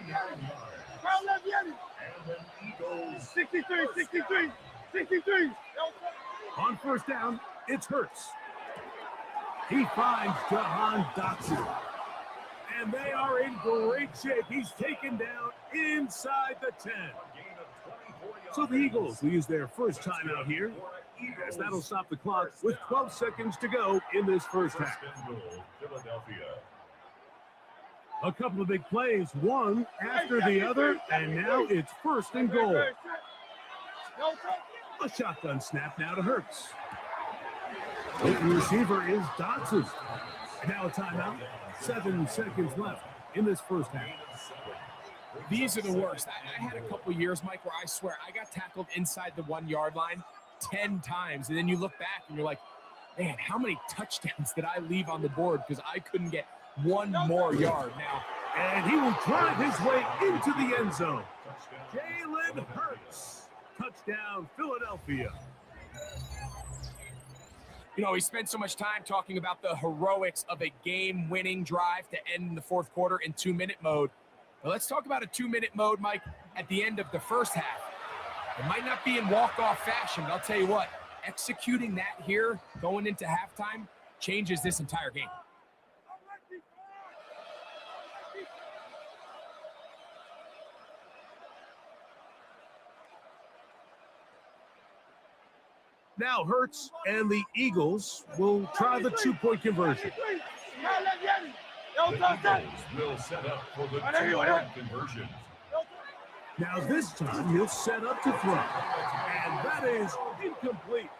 then Eagles 63, 63, 63. On first down, it's Hurts. He finds Jahan Dotson. And they are in great shape. He's taken down inside the 10. So the Eagles will use their first timeout here, as that'll stop the clock with 12 seconds to go in this first half. A couple of big plays, one after the other, and now it's 1st and goal. A shotgun snap now to Hurts. Open receiver is Dotson. And now a timeout. 7 seconds left in this first half. These are the worst. I had a couple years, Mike, where I swear I got tackled inside the 1-yard line 10 times. And then you look back and you're like, man, how many touchdowns did I leave on the board because I couldn't get one more yard now? And he will drive his way into the end zone. Jalen Hurts. Touchdown, Philadelphia. You know, we spent so much time talking about the heroics of a game-winning drive to end the 4th quarter in 2-minute mode. But let's talk about a 2-minute mode, Mike, at the end of the first half. It might not be in walk-off fashion, but I'll tell you what, executing that here going into halftime changes this entire game. Now Hurts and the Eagles will try the 2-point conversion. The Eagles will set up for the 2-point conversion. Now this time he'll set up to throw. And that is incomplete.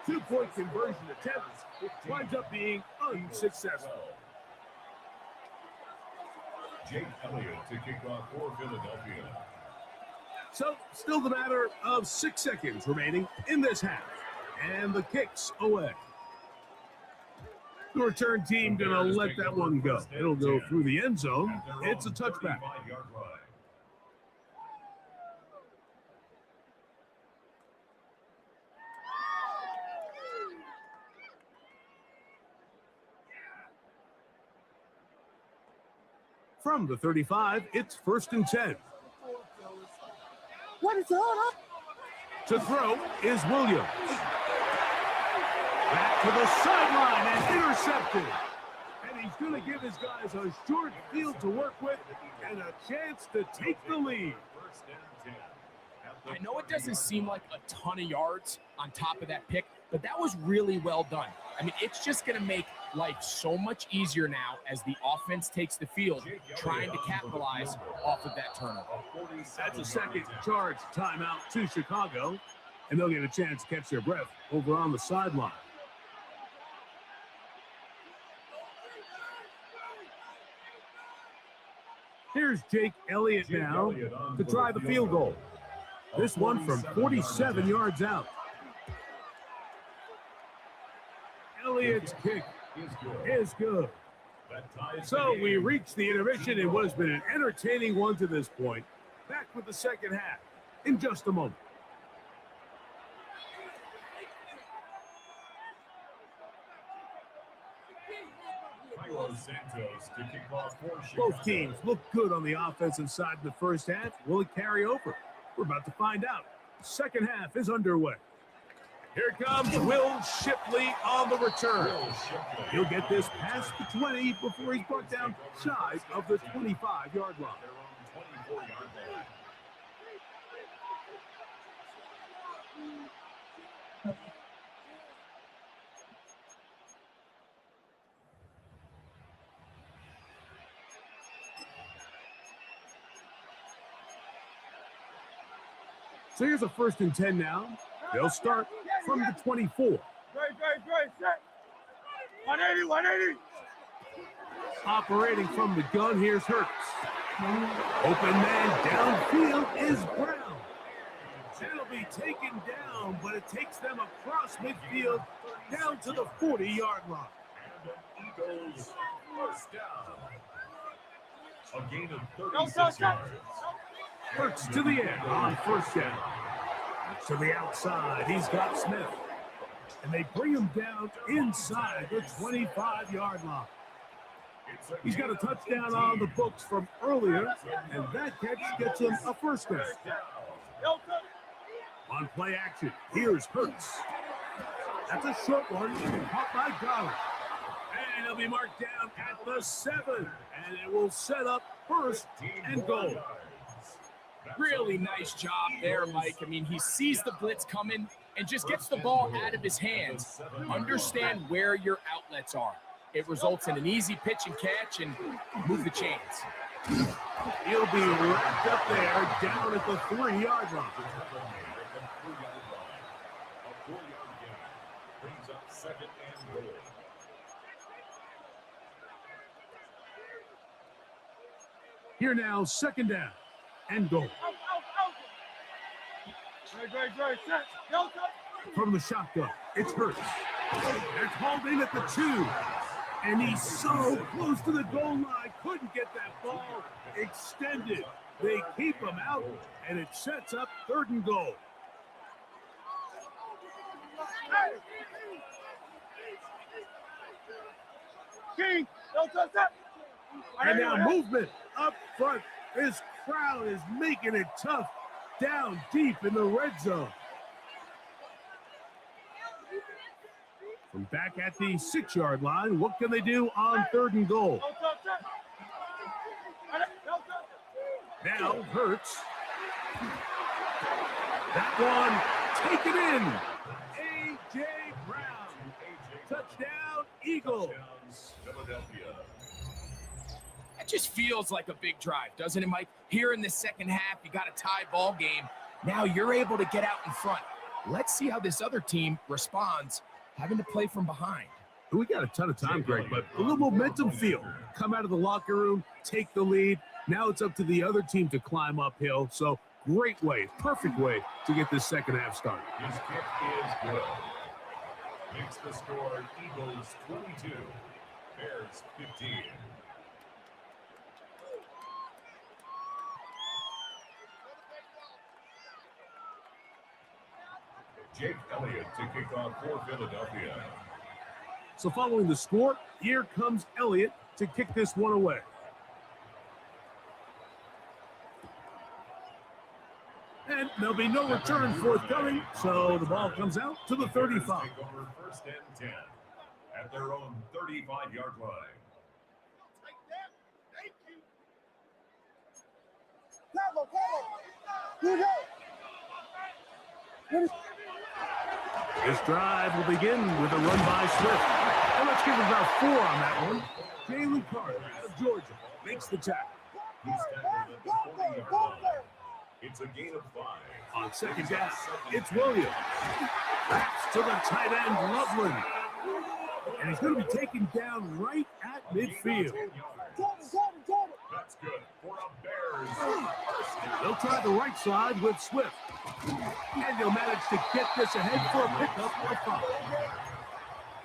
2-point conversion attempt winds up being unsuccessful. Jake Elliott to kick off for Philadelphia. So still the matter of 6 seconds remaining in this half. And the kick's away. The return team going to let that one go. It'll go through the end zone. It's a touchback. From the 35, it's 1st and 10. What is on? To throw is Williams. Back to the sideline and intercepted. And he's going to give his guys a short field to work with and a chance to take the lead. I know it doesn't seem like a ton of yards on top of that pick, but that was really well done. I mean, it's just going to make life so much easier now as the offense takes the field, trying to capitalize off of that turnover. That's a second charge timeout to Chicago, and they'll get a chance to catch their breath over on the sideline. Here's Jake Elliott now to try the field goal. This one from 47 yards out. Elliott's kick is good. So we reach the intermission in what has been an entertaining one to this point. Back with the second half in just a moment. Both teams look good on the offensive side in the first half. Will it carry over? We're about to find out Second half is underway. Here comes Will Shipley on the return. He'll get this past the 20 before he's brought down shy of the 25-yard line. So here's a 1st and 10 now. They'll start from the 24. Great, set. 180, 180. Operating from the gun, here's Hurts. Open man downfield is Brown. It'll be taken down, but it takes them across midfield down to the 40-yard line. Eagles first down. A gain of 36 yards. Hurts to the end on 1st down. To the outside, he's got Smith. And they bring him down inside the 25-yard line. He's got a touchdown on the books from earlier, and that catch gets him a 1st down. On play action, here's Hurts. That's a short one, caught by Garland. And he'll be marked down at the 7, and it will set up 1st and goal. Really nice job there, Mike. I mean, he sees the blitz coming and just gets the ball out of his hands. Understand where your outlets are. It results in an easy pitch and catch and move the chains. He'll be wrapped up there down at the 3-yard line. Brings up 2nd and goal. Here now, 2nd down and goal. Great, set. From the shotgun, it's Hurts. That's hauled in at the 2. And he's so close to the goal line, couldn't get that ball extended. They keep him out, and it sets up 3rd and goal. King, set. And now movement up front. This crowd is making it tough down deep in the red zone. From back at the 6-yard line, what can they do on 3rd and goal? Now Hurts. That one taken in. A.J. Brown. Touchdown, Eagles. Philadelphia. That just feels like a big drive, doesn't it, Mike? Here in the second half, you got a tie ball game. Now you're able to get out in front. Let's see how this other team responds, having to play from behind. We got a ton of time, Greg, but a little momentum feel. Come out of the locker room, take the lead. Now it's up to the other team to climb uphill. So great way, perfect way to get this second half started. His kick is good. Makes the score Eagles 22, Bears 15. Jake Elliott to kick off for Philadelphia. So following the score, here comes Elliott to kick this one away. And there'll be no return forthcoming, so the ball comes out to the 35. Take over 1st and 10 at their own 35-yard line. This drive will begin with a run by Swift. And let's give it about 4 on that one. Jalen Carter out of Georgia makes the tackle. He's tackled at the 40-yard line. It's a gain of 5. On 2nd down, it's Williams. Backs to the tight end, Loveland. And he's going to be taken down right at midfield. That's good for a Bears. They'll try the right side with Swift. And they'll manage to get this ahead for a pickup of 5.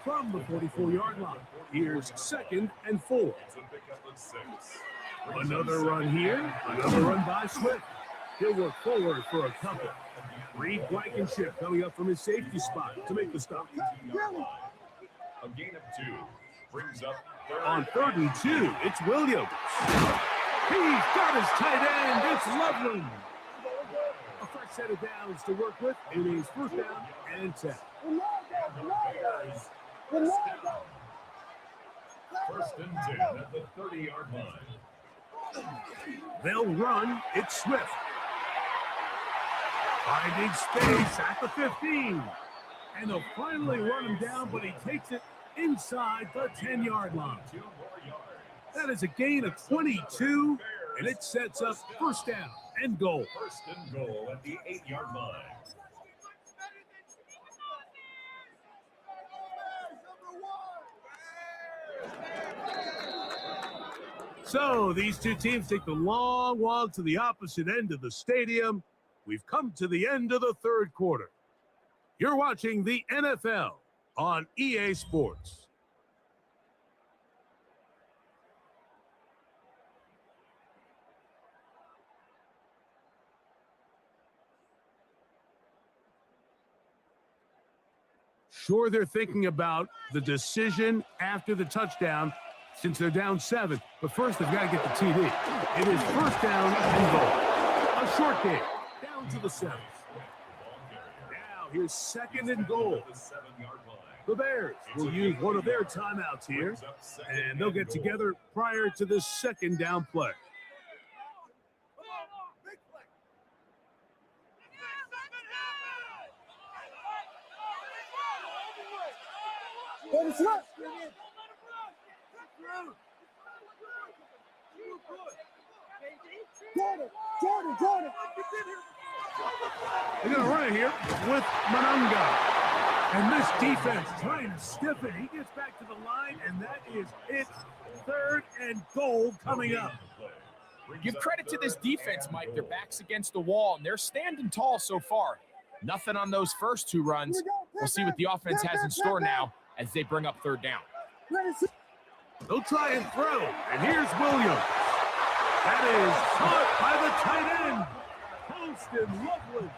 From the 44-yard line, here's 2nd and 4. It's a pickup of 6. Another run here, another run by Swift. He'll work forward for a couple. Reed Blankenship coming up from his safety spot to make the stop. A gain of 2 brings up On 3rd and 2, it's Williams. He's got his tight end. It's Loveland. A fresh set of downs to work with. It is first down and 10. First and 10 at the 30-yard line. They'll run. It's Swift. Finding space at the 15. And they'll finally run him down, but he takes it inside the 10-yard line. That is a gain of 22, and it sets up first down and goal. First and goal at the 8-yard line. So these two teams take the long walk to the opposite end of the stadium. We've come to the end of the third quarter. You're watching the NFL on EA Sports. Sure, they're thinking about the decision after the touchdown since they're down 7. But first, they've got to get the TD. It is first down and goal. A short game down to the 7. Now, here's second and goal. The Bears will use one of their timeouts here, and they'll get together prior to this second down play. Jordan. They're going to run it here with Manunga. And this defense trying to stiff it. He gets back to the line, and that is it. Third and goal coming up. Give credit to this defense, Mike. Their back's against the wall, and they're standing tall so far. Nothing on those first two runs. We'll see what the offense has in store now as they bring up third down. They'll try and throw, and here's Williams. That is caught by the tight end. Holston Loveland.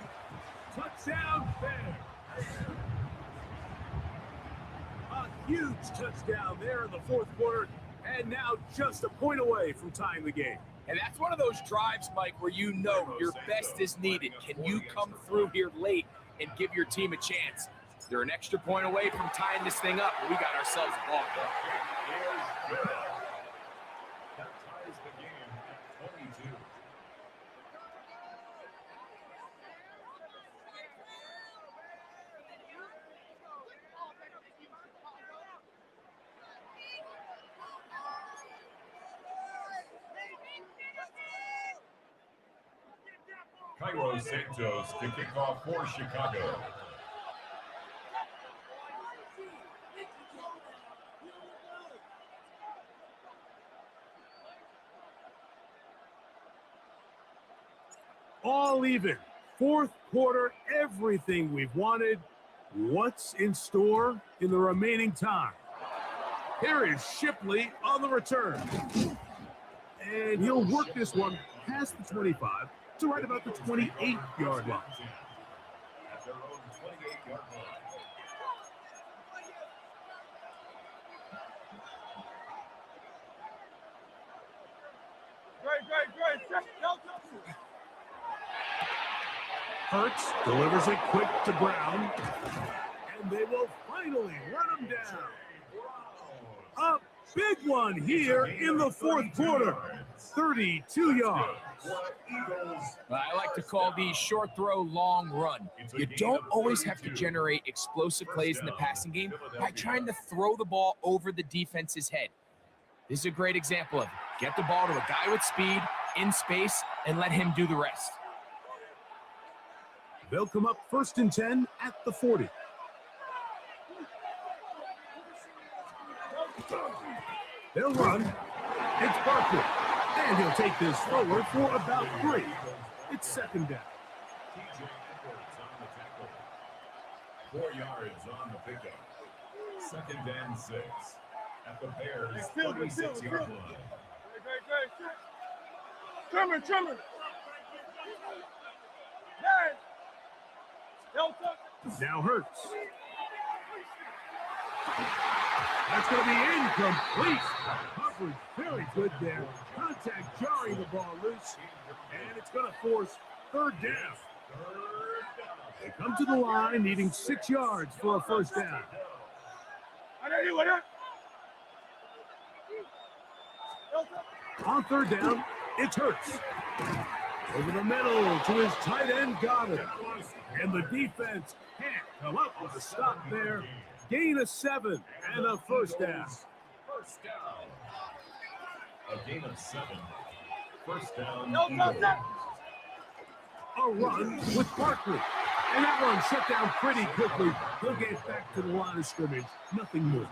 Touchdown Bears. A huge touchdown there in the fourth quarter, and now just a point away from tying the game. And that's one of those drives, Mike, where you know your best is needed. Can you come through here late and give your team a chance? They're an extra point away from tying this thing up, and we got ourselves a ball game. That ties the game at 22. Cairo Santos to kick off for Chicago. All even. Fourth quarter, everything we've wanted. What's in store in the remaining time? Here is Shipley on the return. And he'll work this one past the 25 to right about the 28-yard line. At their own 28-yard line. Great. Set. Delta. Hurts delivers it quick to Brown. And they will finally run him down. A big one here in the fourth quarter. 32 yards. I like to call these short throw, long run. You don't always have to generate explosive plays in the passing game by trying to throw the ball over the defense's head. This is a great example of it. Get the ball to a guy with speed, in space, and let him do the rest. They'll come up first and 10 at the 40. They'll run. It's Barkley. And he'll take this forward for about 3. It's second down. TJ Edwards on the tackle. 4 yards on the pickup. Second and 6. At the Bears' 36-yard line. Great. Set. Trimmer. Yes. Delta. Now Hurts. That's going to be incomplete. Coverage very good there. Contact jarring the ball loose. And it's going to force third down. They come to the line needing 6 yards for a first down. On third down, it's Hurts. Over the middle to his tight end, Goddard. And the defense can't come up with a stop there. Gain of 7 and a first down. First down. A gain of 7. First down. A run with Barkley. And that one shut down pretty quickly. He'll get back to the line of scrimmage. Nothing more.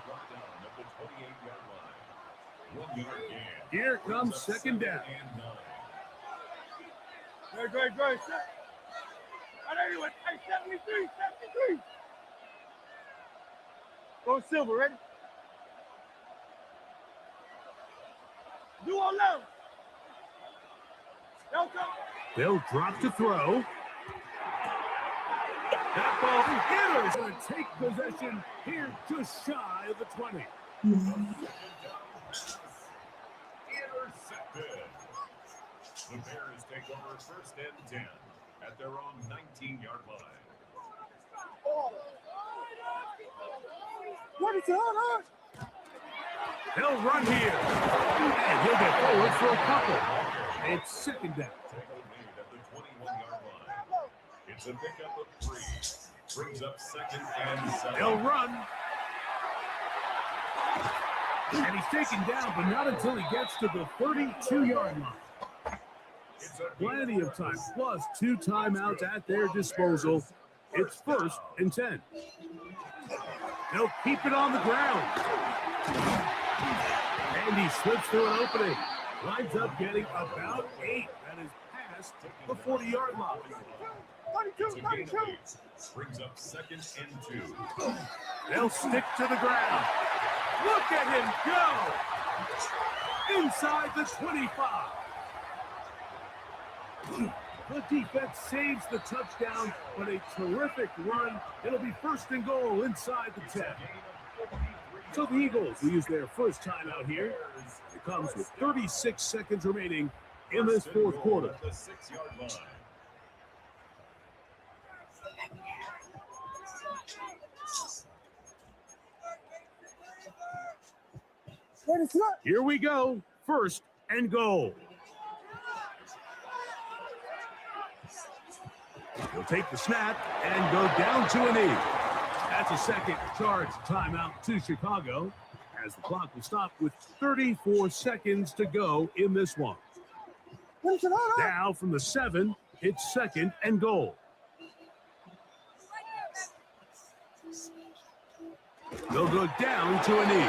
Here comes second down. Great. Hey, 73. Go Silver, ready? Do all love. They'll drop to throw. That ball is going to take possession here just shy of the 20. Intercepted. The Bears take over first and 10 at their own 19-yard line. What is on? They'll run here. And he'll get forward for a couple. It's second down. Take a lead at the 21-yard line. It's a pickup of 3. Brings up second and 7. They'll run. And he's taken down, but not until he gets to the 32-yard line. Plenty of time, plus 2 timeouts at their disposal. It's first and 10. They'll keep it on the ground. And he slips through an opening. Winds up getting about 8. That is past the 40-yard line. 32. Brings up second and 2. They'll stick to the ground. Look at him go! Inside the 25. The defense saves the touchdown, but a terrific run. It'll be first and goal inside the 10. So the Eagles will use their first timeout here. It comes with 36 seconds remaining in this fourth quarter. The 6-yard line. Here we go. First and goal. He'll take the snap and go down to a knee. That's a second charge timeout to Chicago, as the clock will stop with 34 seconds to go in this one. Now from the 7, it's second and goal. They'll go down to a knee.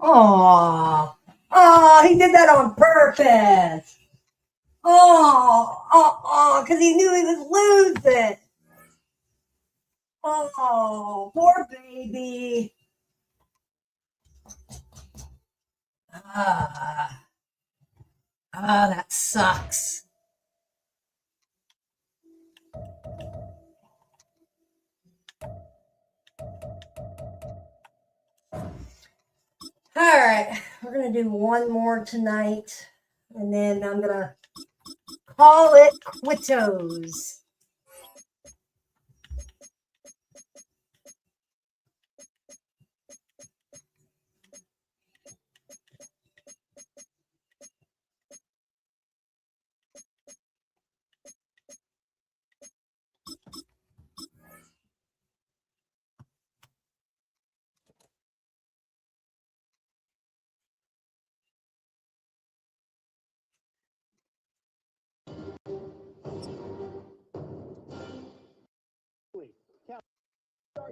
Oh, he did that on purpose. Because he knew he was losing. Oh, poor baby. That sucks. All right, we're going to do one more tonight, and then I'm going to call it quittos.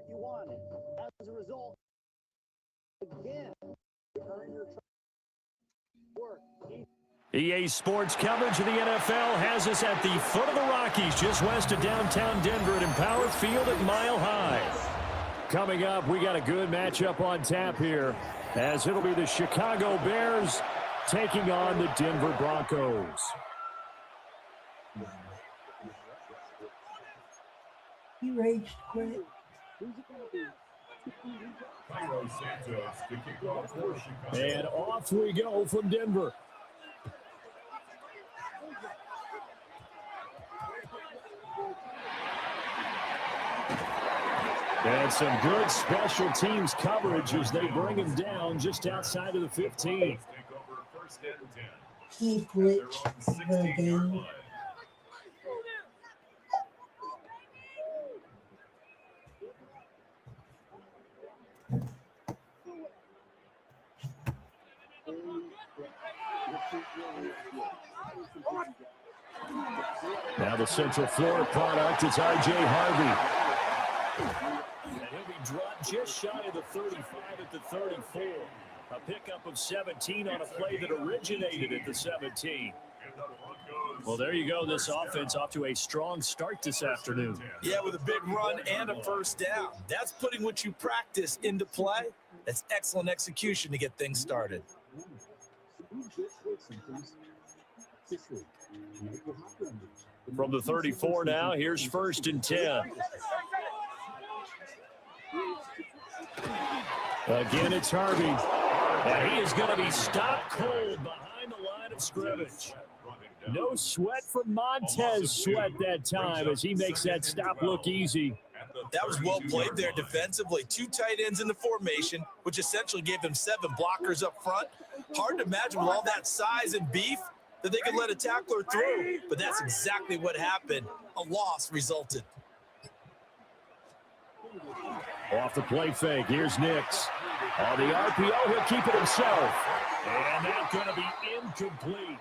You wanted. As a result, again, earn your work. EA Sports coverage of the NFL has us at the foot of the Rockies, just west of downtown Denver at Empower Field at Mile High. Coming up, we got a good matchup on tap here, as it'll be the Chicago Bears taking on the Denver Broncos. He raged quick. Cairo Santos to kick off for Chicago. And off we go from Denver. And some good special teams coverage as they bring him down just outside of the 15. Take over first and 10. He Their own glitched the 16-yard game. line. Now the Central Florida product is R.J. Harvey. And he'll be dropped just shy of the 35 at the 34. A pickup of 17 on a play that originated at the 17. Well, there you go. This offense off to a strong start this afternoon. Yeah, with a big run and a first down. That's putting what you practice into play. That's excellent execution to get things started. From the 34 now, here's first and 10. Again, it's Harvey. And he is going to be stopped cold behind the line of scrimmage. No sweat from Montez Sweat that time as he makes that stop look easy. That was well played there defensively. 2 tight ends in the formation, which essentially gave them 7 blockers up front. Hard to imagine with all that size and beef that they could let a tackler through, but that's exactly what happened. A loss resulted. Off the play fake, here's Nix. On the RPO, he'll keep it himself. And that's going to be incomplete.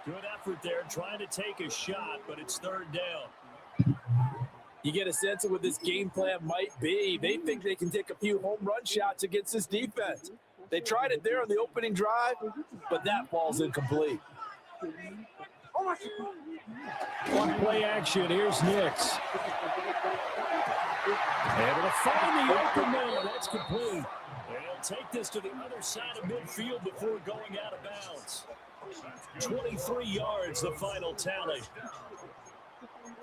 Good effort there, trying to take a shot, but it's third down. You get a sense of what this game plan might be. They think they can take a few home run shots against this defense. They tried it there on the opening drive, but that ball's incomplete. One play action, here's Nix. Able to find the open man, that's complete. They'll take this to the other side of midfield before going out of bounds. 23 yards, the final tally.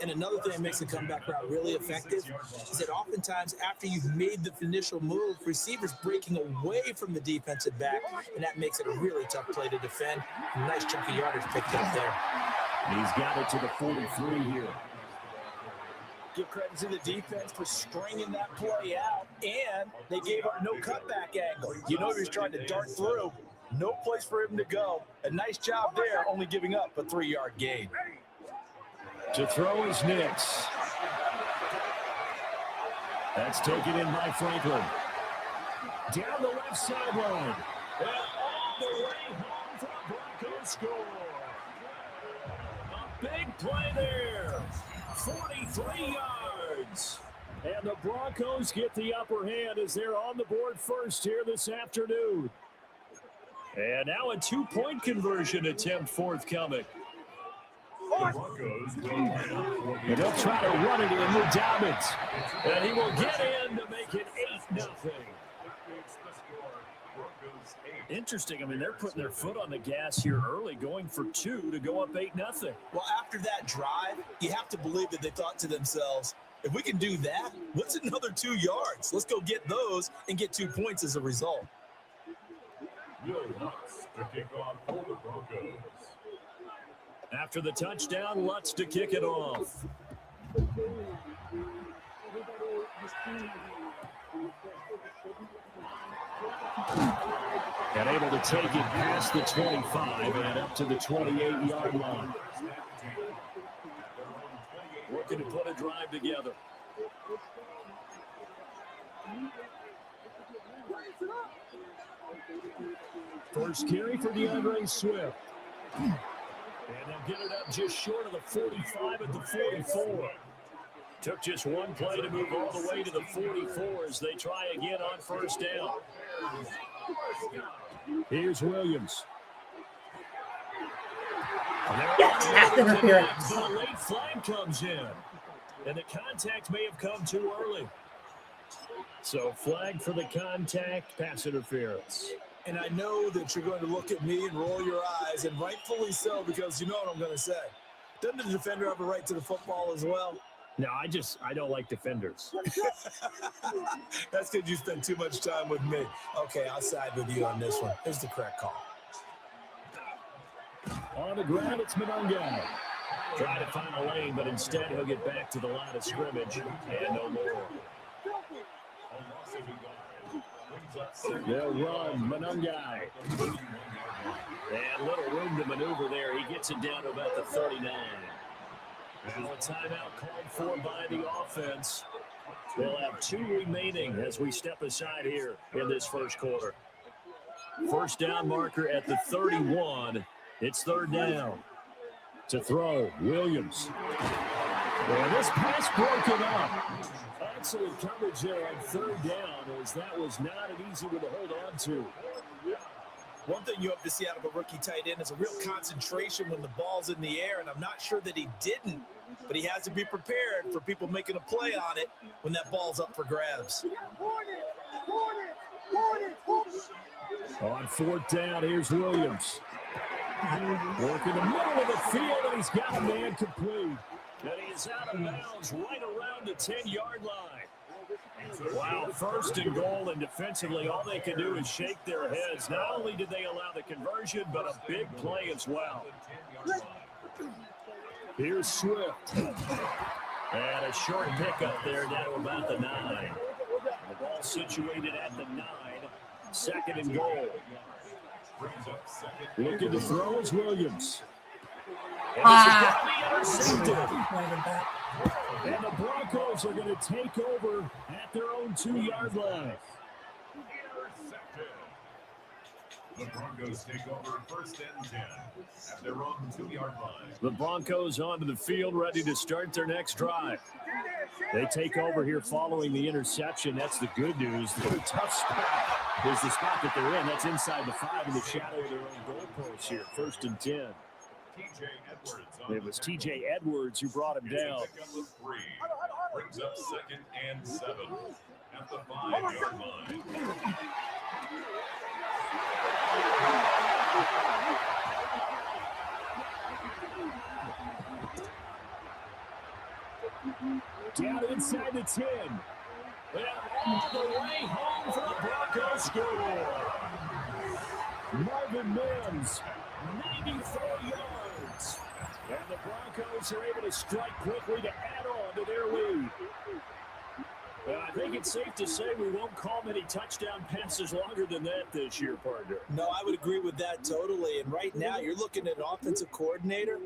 And another thing that makes the comeback route really effective is that oftentimes after you've made the initial move, receivers breaking away from the defensive back, and that makes it a really tough play to defend. Nice chunk of yardage picked up there. He's got it to the 43 here. Give credit to the defense for stringing that play out, and they gave up no cutback angle. You know he was trying to dart through. No place for him to go. A nice job there, only giving up a 3-yard gain. To throw is Nix. That's taken in by Franklin. Down the left sideline. And all the way home for a Broncos score. A big play there. 43 yards. And the Broncos get the upper hand as they're on the board first here this afternoon. And now a 2-point conversion attempt forthcoming. And they'll try to run it in with Dobbins. And he will get in to make it 8-0. Interesting. I mean, they're putting their foot on the gas here early, going for 2 to go up 8-0. Well, after that drive, you have to believe that they thought to themselves, if we can do that, what's another 2 yards? Let's go get those and get 2 points as a result. After the touchdown, Lutz to kick it off. And able to take it past the 25 and up to the 28-yard line. Working to put a drive together. First carry for DeAndre Swift. And they'll get it up just short of the 45 at the 44. Took just one play to move all the way to the 44 as they try again on first down. Here's Williams. Yes, pass interference. The late flag comes in. And the contact may have come too early. So flag for the contact, pass interference. And I know that you're going to look at me and roll your eyes, and rightfully so, because you know what I'm going to say. Doesn't the defender have a right to the football as well? No, I don't like defenders. That's because you spend too much time with me. Okay, I'll side with you on this one. Here's the correct call. On the ground, it's Mononga. Trying to find a lane, but instead he'll get back to the line of scrimmage and no more. They'll run Mononga. And little room to maneuver there. He gets it down to about the 39. Now a timeout called for by the offense. They'll have 2 remaining as we step aside here in this first quarter. First down marker at the 31. It's third down. To throw, Williams. And this pass broken up. Excellent coverage there on third down, as that was not an easy one to hold on to. One thing you have to see out of a rookie tight end is a real concentration when the ball's in the air, and I'm not sure that he didn't, but he has to be prepared for people making a play on it when that ball's up for grabs. On fourth down, here's Williams. Working the middle of the field, and he's got a man complete. And he's out of bounds right around the 10-yard line. Wow, first and goal, and defensively, all they can do is shake their heads. Not only did they allow the conversion, but a big play as well. Here's Swift. And a short pickup there down to about the 9. The ball situated at the 9. Second and goal. Looking to throw is Williams. And this is going to be intercepted. And the Broncos are going to take over at their own 2-yard line. The Broncos take over first and 10 at their own 2-yard line. The Broncos onto the field, ready to start their next drive. They take over here following the interception. That's the good news. The tough spot is the spot that they're in. That's inside the 5 in the shadow of their own goalpost here. First and 10. It was T.J. Edwards who brought him down. Brings up second and 7 at the 5-yard line. Down inside the 10. And all the way home for the Broncos score. Marvin Mims, 94 yards. And the Broncos are able to strike quickly to add on to their lead. I think it's safe to say we won't call many touchdown passes longer than that this year, partner. No, I would agree with that totally. And right now, you're looking at an offensive coordinator.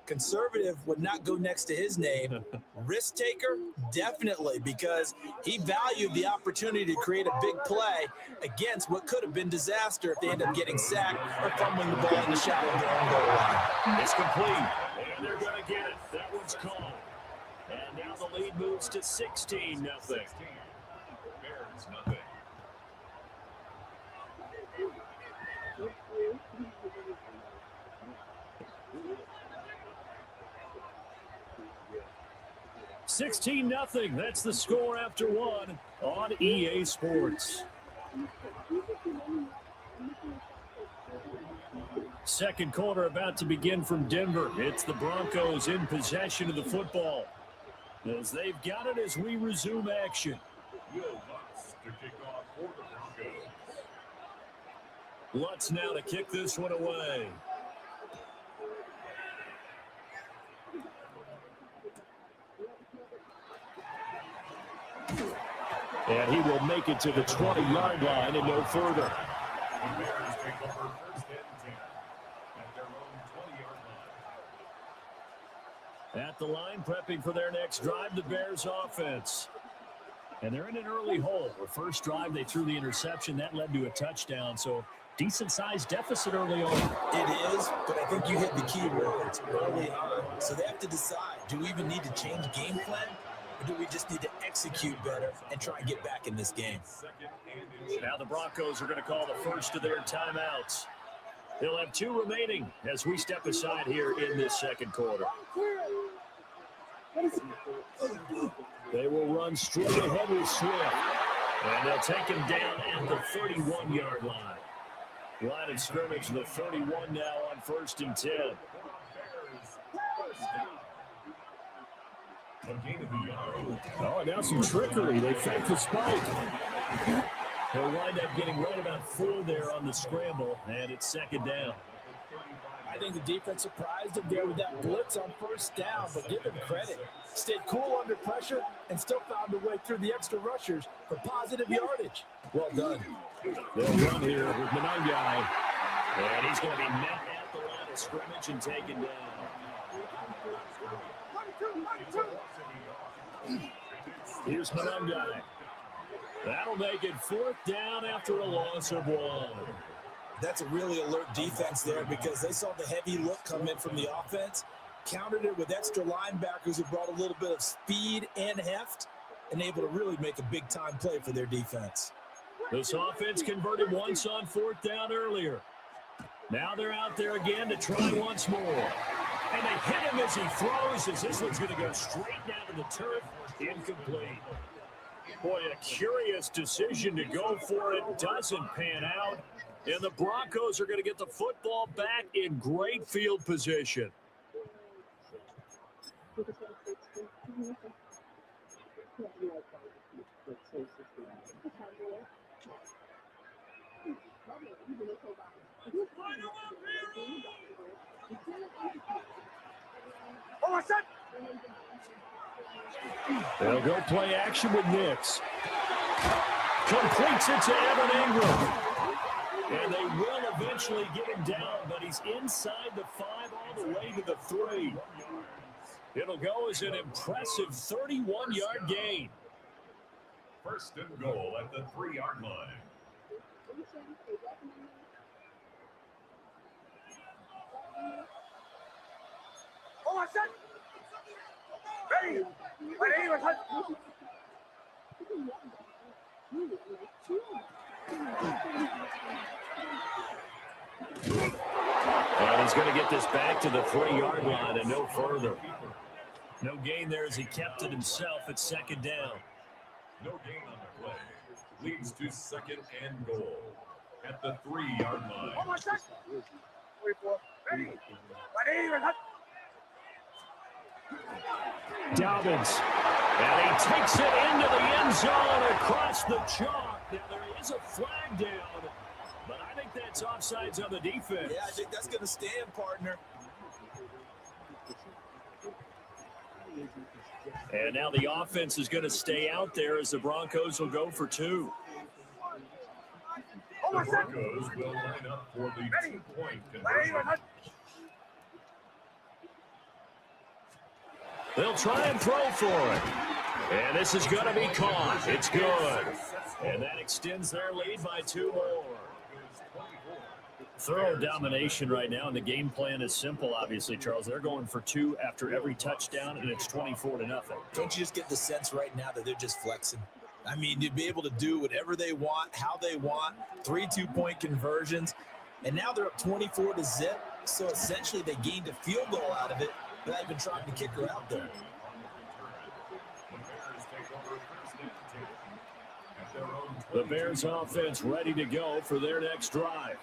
Conservative would not go next to his name. Risk taker, definitely, because he valued the opportunity to create a big play against what could have been disaster if they end up getting sacked or fumbling the ball in the shadow of their own goal line. It's complete, and they're going to get it. That one's called. And now the lead moves to 16-0. Bears nothing. $16-0. That's the score after one on EA Sports. Second quarter about to begin from Denver. It's the Broncos in possession of the football. As they've got it as we resume action. Will Lutz to kick off for the Broncos. Lutz now to kick this one away. And he will make it to the 20-yard line and no further. The Bears take over first and 10 at their own 20-yard line. At the line, prepping for their next drive, the Bears offense. And they're in an early hole. The first drive, they threw the interception. That led to a touchdown. So decent-sized deficit early on. It is, but I think you hit the key words early on. So they have to decide, do we even need to change game plan? Or do we just need to execute better and try and get back in this game? Now the Broncos are going to call the first of their timeouts. They'll have 2 remaining as we step aside here in this second quarter. They will run straight ahead with Swift. And they'll take him down at the 31-yard line. Line of scrimmage, the 31 now on first and 10. A gain of a yard. Oh, now some trickery. They fake the spike. They'll wind up getting right about 4 there on the scramble, and it's second down. I think the defense surprised him there with that blitz on first down, but give him credit. Stayed cool under pressure and still found a way through the extra rushers for positive yardage. Well done. They'll run here with Manungai. And he's going to be met at the line of scrimmage and taken down. Here's Manungai. That'll make it 4th down after a loss of 1. That's a really alert defense there because they saw the heavy look come in from the offense, countered it with extra linebackers who brought a little bit of speed and heft, and able to really make a big-time play for their defense. This offense converted once on 4th down earlier. Now they're out there again to try once more. And they hit him as he throws, as this one's going to go straight down to the turf. Incomplete. Boy, a curious decision to go for it. Doesn't pan out. And the Broncos are going to get the football back in great field position. Oh, what's that? They'll go play action with Nix. Completes it to Evan Ingram. And they will eventually get him down, but he's inside the 5 all the way to the 3. It'll go as an impressive 31-yard gain. First and goal at the 3-yard line. Oh, what's that? Ready? Ready? What's that? And he's going to get this back to the 3-yard line and no further. No gain there as he kept it himself at second down. No gain on the play. Leads to second and goal at the 3-yard line. Oh, what's that? Wait for it. Ready? Ready? What's that? Dobbins. And he takes it into the end zone across the chalk. Now there is a flag down, but I think that's offsides on the defense. Yeah, I think that's going to stand, partner. And now the offense is going to stay out there as the Broncos will go for 2. Oh, The what's that? Broncos will line up for the Ready? 2-point Ready? conversion. What's that? They'll try and throw for it. And this is going to be caught. It's good. And that extends their lead by 2 more. Thorough domination right now, and the game plan is simple, obviously, Charles. They're going for 2 after every touchdown, and it's 24-0. Don't you just get the sense right now that they're just flexing? I mean, to be able to do whatever they want, how they want, 3 2-point conversions, and now they're up 24-0. So essentially they gained a field goal out of it, but I've been trying to kick her out there. The Bears offense ready to go for their next drive.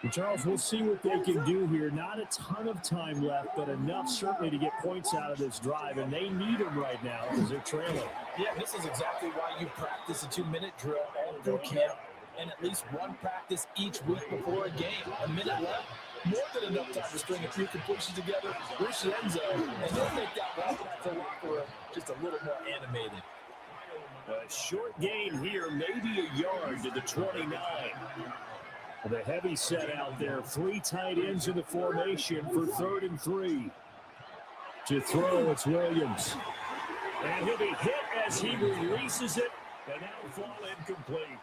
And Charles, we'll see what they can do here. Not a ton of time left, but enough certainly to get points out of this drive, and they need them right now because they're trailing. Yeah, this is exactly why you practice a 2-minute drill all through camp and at least one practice each week before a game. A minute left, more than enough time to string a few completions together, reach the end zone, and they'll make that walk back to the locker room just a little more animated. A short gain here, maybe a yard to the 29. The heavy set out there, 3 tight ends in the formation for 3rd and 3. To throw, it's Williams. And he'll be hit as he releases it, and that'll fall incomplete.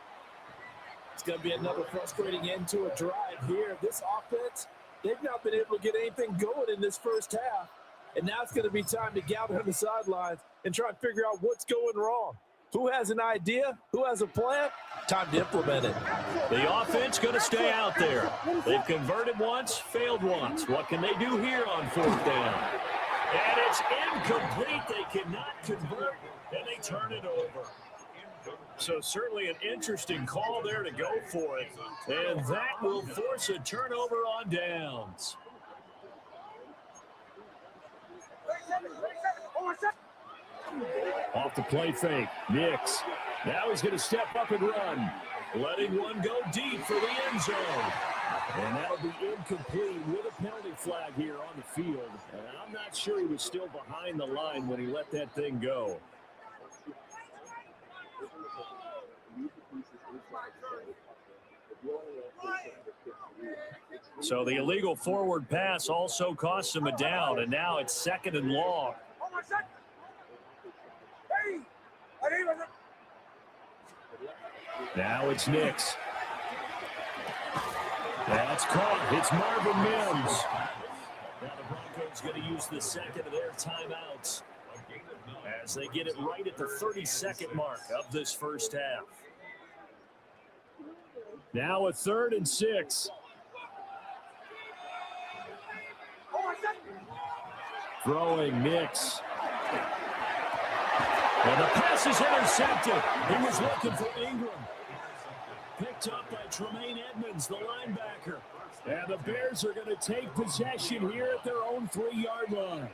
It's going to be another frustrating end to a drive here. This offense, they've not been able to get anything going in this first half. And now it's going to be time to gather on the sidelines and try and figure out what's going wrong. Who has an idea? Who has a plan? Time to implement it. The offense going to stay out there. They've converted once, failed once. What can they do here on 4th down? And it's incomplete. They cannot convert, and they turn it over. So certainly an interesting call there to go for it. And that will force a turnover on downs. Oh, what's that? Off the play fake, Nix. Now he's going to step up and run. Letting one go deep for the end zone. And that'll be incomplete with a penalty flag here on the field. And I'm not sure he was still behind the line when he let that thing go. So the illegal forward pass also cost him a down, and now it's 2nd and long. Now it's Nix. That's caught. It's Marvin Mims. Now the Broncos going to use the second of their timeouts as they get it right at the 32nd mark of this first half. Now a 3rd and 6. Throwing Nix. And the pass is intercepted. He was looking for Ingram. Picked up by Tremaine Edmonds, the linebacker. And the Bears are going to take possession here at their own 3-yard line.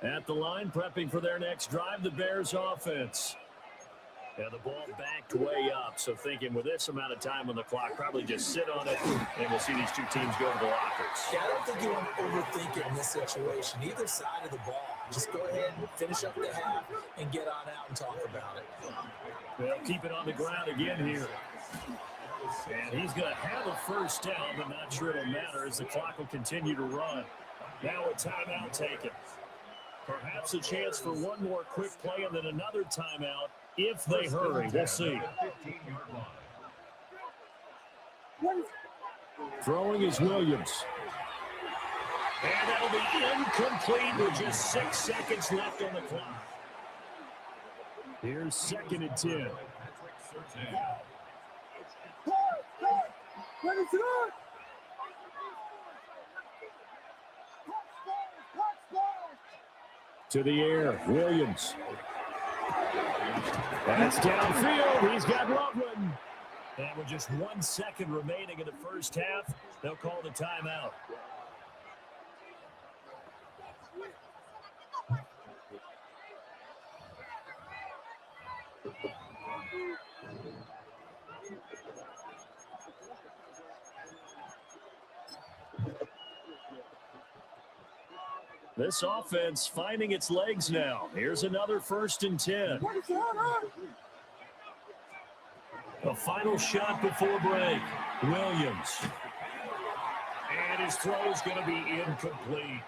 At the line, prepping for their next drive, the Bears offense. And the ball backed way up, so thinking with this amount of time on the clock, probably just sit on it, and we'll see these two teams go to the lockers. Yeah, I don't think you want to overthink it in this situation. Either side of the ball. Just go ahead and finish up the half and get on out and talk about it. They'll keep it on the ground again here. And he's going to have a first down, but not sure it'll matter as the clock will continue to run. Now a timeout taken. Perhaps a chance for one more quick play and then another timeout if they hurry. We'll see. Throwing is Williams. And that'll be incomplete with just 6 seconds left on the clock. Here's 2nd and 10. To the air, Williams. That's downfield. He's got Loveland. And with just 1 second remaining in the first half, they'll call the timeout. This offense finding its legs now. Here's another 1st and 10. A final shot before break. Williams. And his throw is going to be incomplete.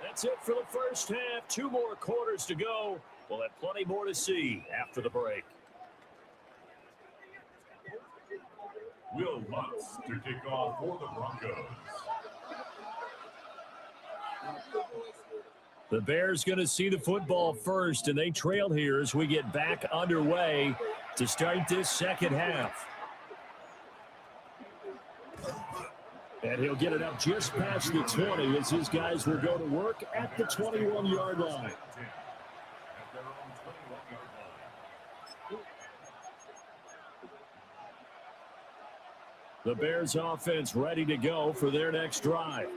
That's it for the first half. 2 more quarters to go. We'll have plenty more to see after the break. Will Lutz to kick off for the Broncos. The Bears going to see the football first, and they trail here as we get back underway to start this second half. And he'll get it up just past the 20 as his guys will go to work at the 21-yard line. The Bears offense ready to go for their next drive.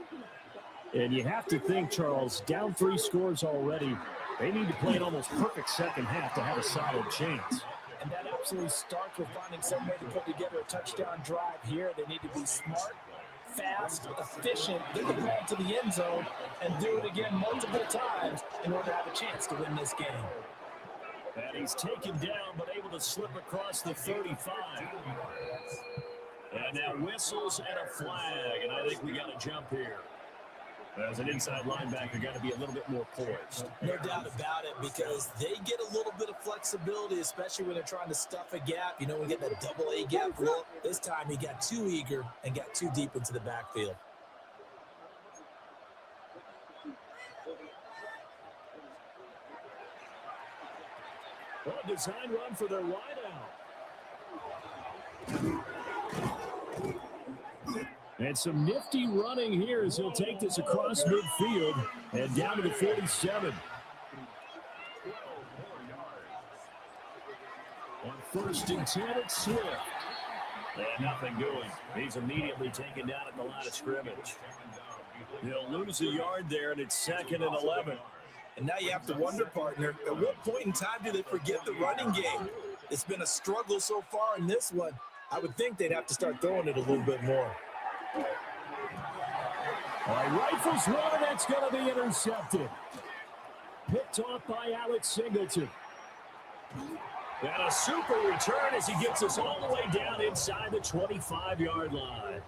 And you have to think, Charles, down 3 scores already. They need to play an almost perfect second half to have a solid chance. And that absolutely starts with finding some way to put together a touchdown drive here. They need to be smart, fast, efficient, get the ball to the end zone, and do it again multiple times in order to have a chance to win this game. And he's taken down, but able to slip across the 35. And now whistles and a flag, and I think we got to jump here. As an inside linebacker, got to be a little bit more poised. No doubt about it, because they get a little bit of flexibility, especially when they're trying to stuff a gap. You know, we get that double A gap look. This time he got too eager and got too deep into the backfield. Well, design run for their wideout. And some nifty running here as he'll take this across midfield and down to the 47. On 1st and 10, it's Swift. And nothing doing. He's immediately taken down at the line of scrimmage. They'll lose a yard there, and it's 2nd and 11. And now you have to wonder, partner, at what point in time do they forget the running game? It's been a struggle so far in this one. I would think they'd have to start throwing it a little bit more. All right, rifles one, and that's going to be intercepted. Picked off by Alex Singleton. And a super return as he gets us all the way down inside the 25-yard line.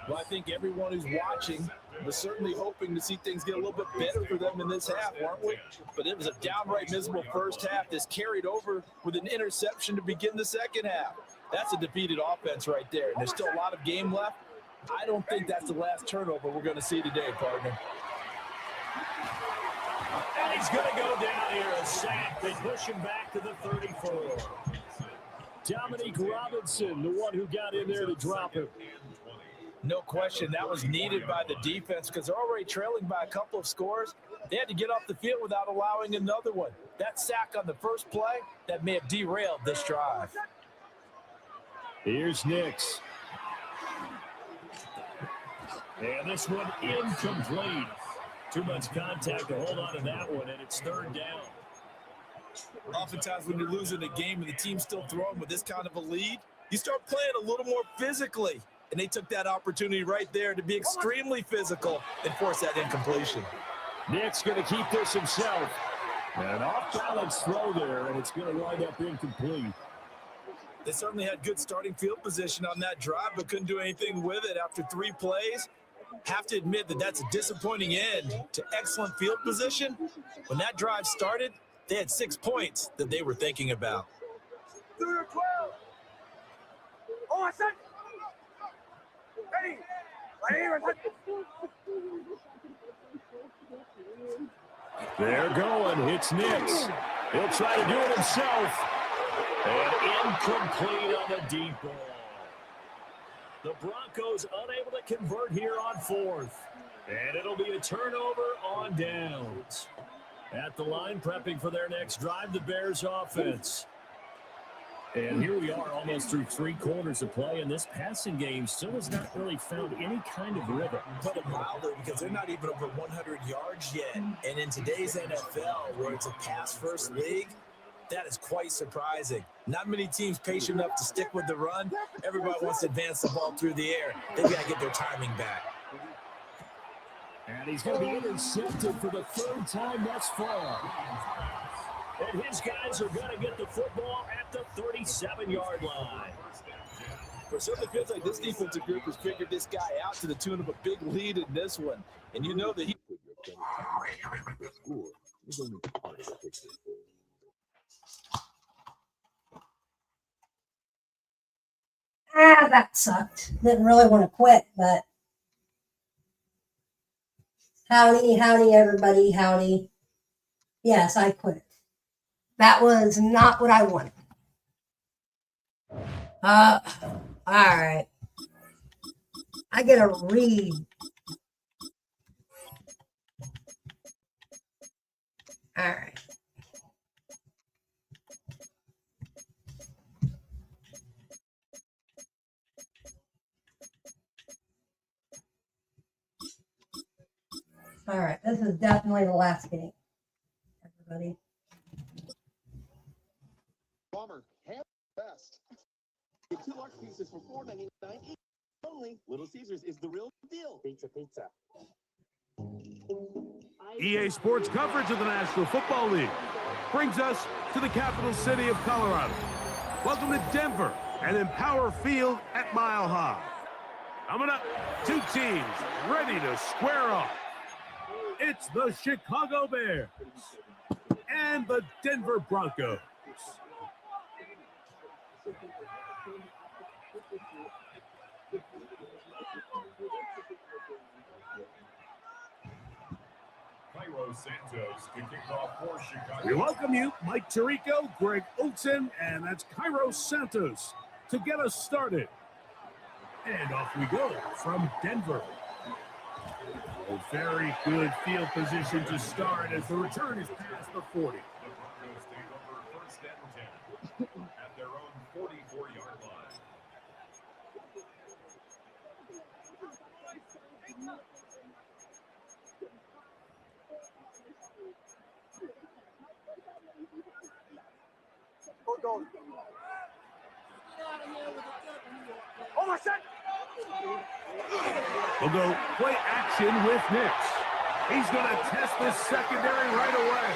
Well, I think everyone who's watching was certainly hoping to see things get a little bit better for them in this half, weren't we? But it was a downright miserable first half that's carried over with an interception to begin the second half. That's a defeated offense right there. And there's still a lot of game left. I don't think that's the last turnover we're going to see today, partner. And he's going to go down here, a sack. They push him back to the 34. Dominique Robinson, the one who got in there to drop him. No question, that was needed by the defense because they're already trailing by a couple of scores. They had to get off the field without allowing another one. That sack on the first play, that may have derailed this drive. Here's Nix. And this one incomplete. Too much contact to hold on to that one, and it's 3rd down. Oftentimes when you're losing a game and the team's still throwing with this kind of a lead, you start playing a little more physically. And they took that opportunity right there to be extremely physical and force that incompletion. Nick's going to keep this himself. An off-balance throw there, and it's going to wind up incomplete. They certainly had good starting field position on that drive, but couldn't do anything with it after 3 plays. Have to admit that that's a disappointing end to excellent field position. When that drive started, they had 6 points that they were thinking about. They're going. It's Nix. He'll try to do it himself. And incomplete on the deep ball. The Broncos unable to convert here on 4th. And it'll be a turnover on downs. At the line, prepping for their next drive, the Bears offense. And here we are almost through 3 quarters of play, and this passing game still has not really found any kind of rhythm. Put it mildly, because they're not even over 100 yards yet. And in today's NFL, where it's a pass-first league, that is quite surprising. Not many teams patient enough to stick with the run. Everybody wants to advance the ball through the air. They've got to get their timing back. And he's going to be intercepted for the 3rd time thus far. And his guys are going to get the football at the 37-yard line. It certainly feels like this defensive group has figured this guy out to the tune of a big lead in this one. And you know that he... That sucked. Didn't really want to quit, but howdy, everybody, howdy. Yes, I quit. That was not what I wanted. All right. I get a read. All right. All right, this is definitely the last game, everybody. Bomber, hand best. Get 2 large pieces for $4.99 each. Only Little Caesars is the real deal. Pizza. EA Sports coverage of the National Football League brings us to the capital city of Colorado. Welcome to Denver and Empower Field at Mile High. Coming up, 2 teams ready to square off. It's the Chicago Bears and the Denver Broncos. Cairo Santos to kick off for Chicago. We welcome you, Mike Tirico, Greg Olson, and that's Cairo Santos to get us started. And off we go from Denver. A very good field position to start as the return is past the 40. The Broncos take over 1st and 10 at their own 44-yard line. We'll go play action with Nix. He's going to test the secondary right away.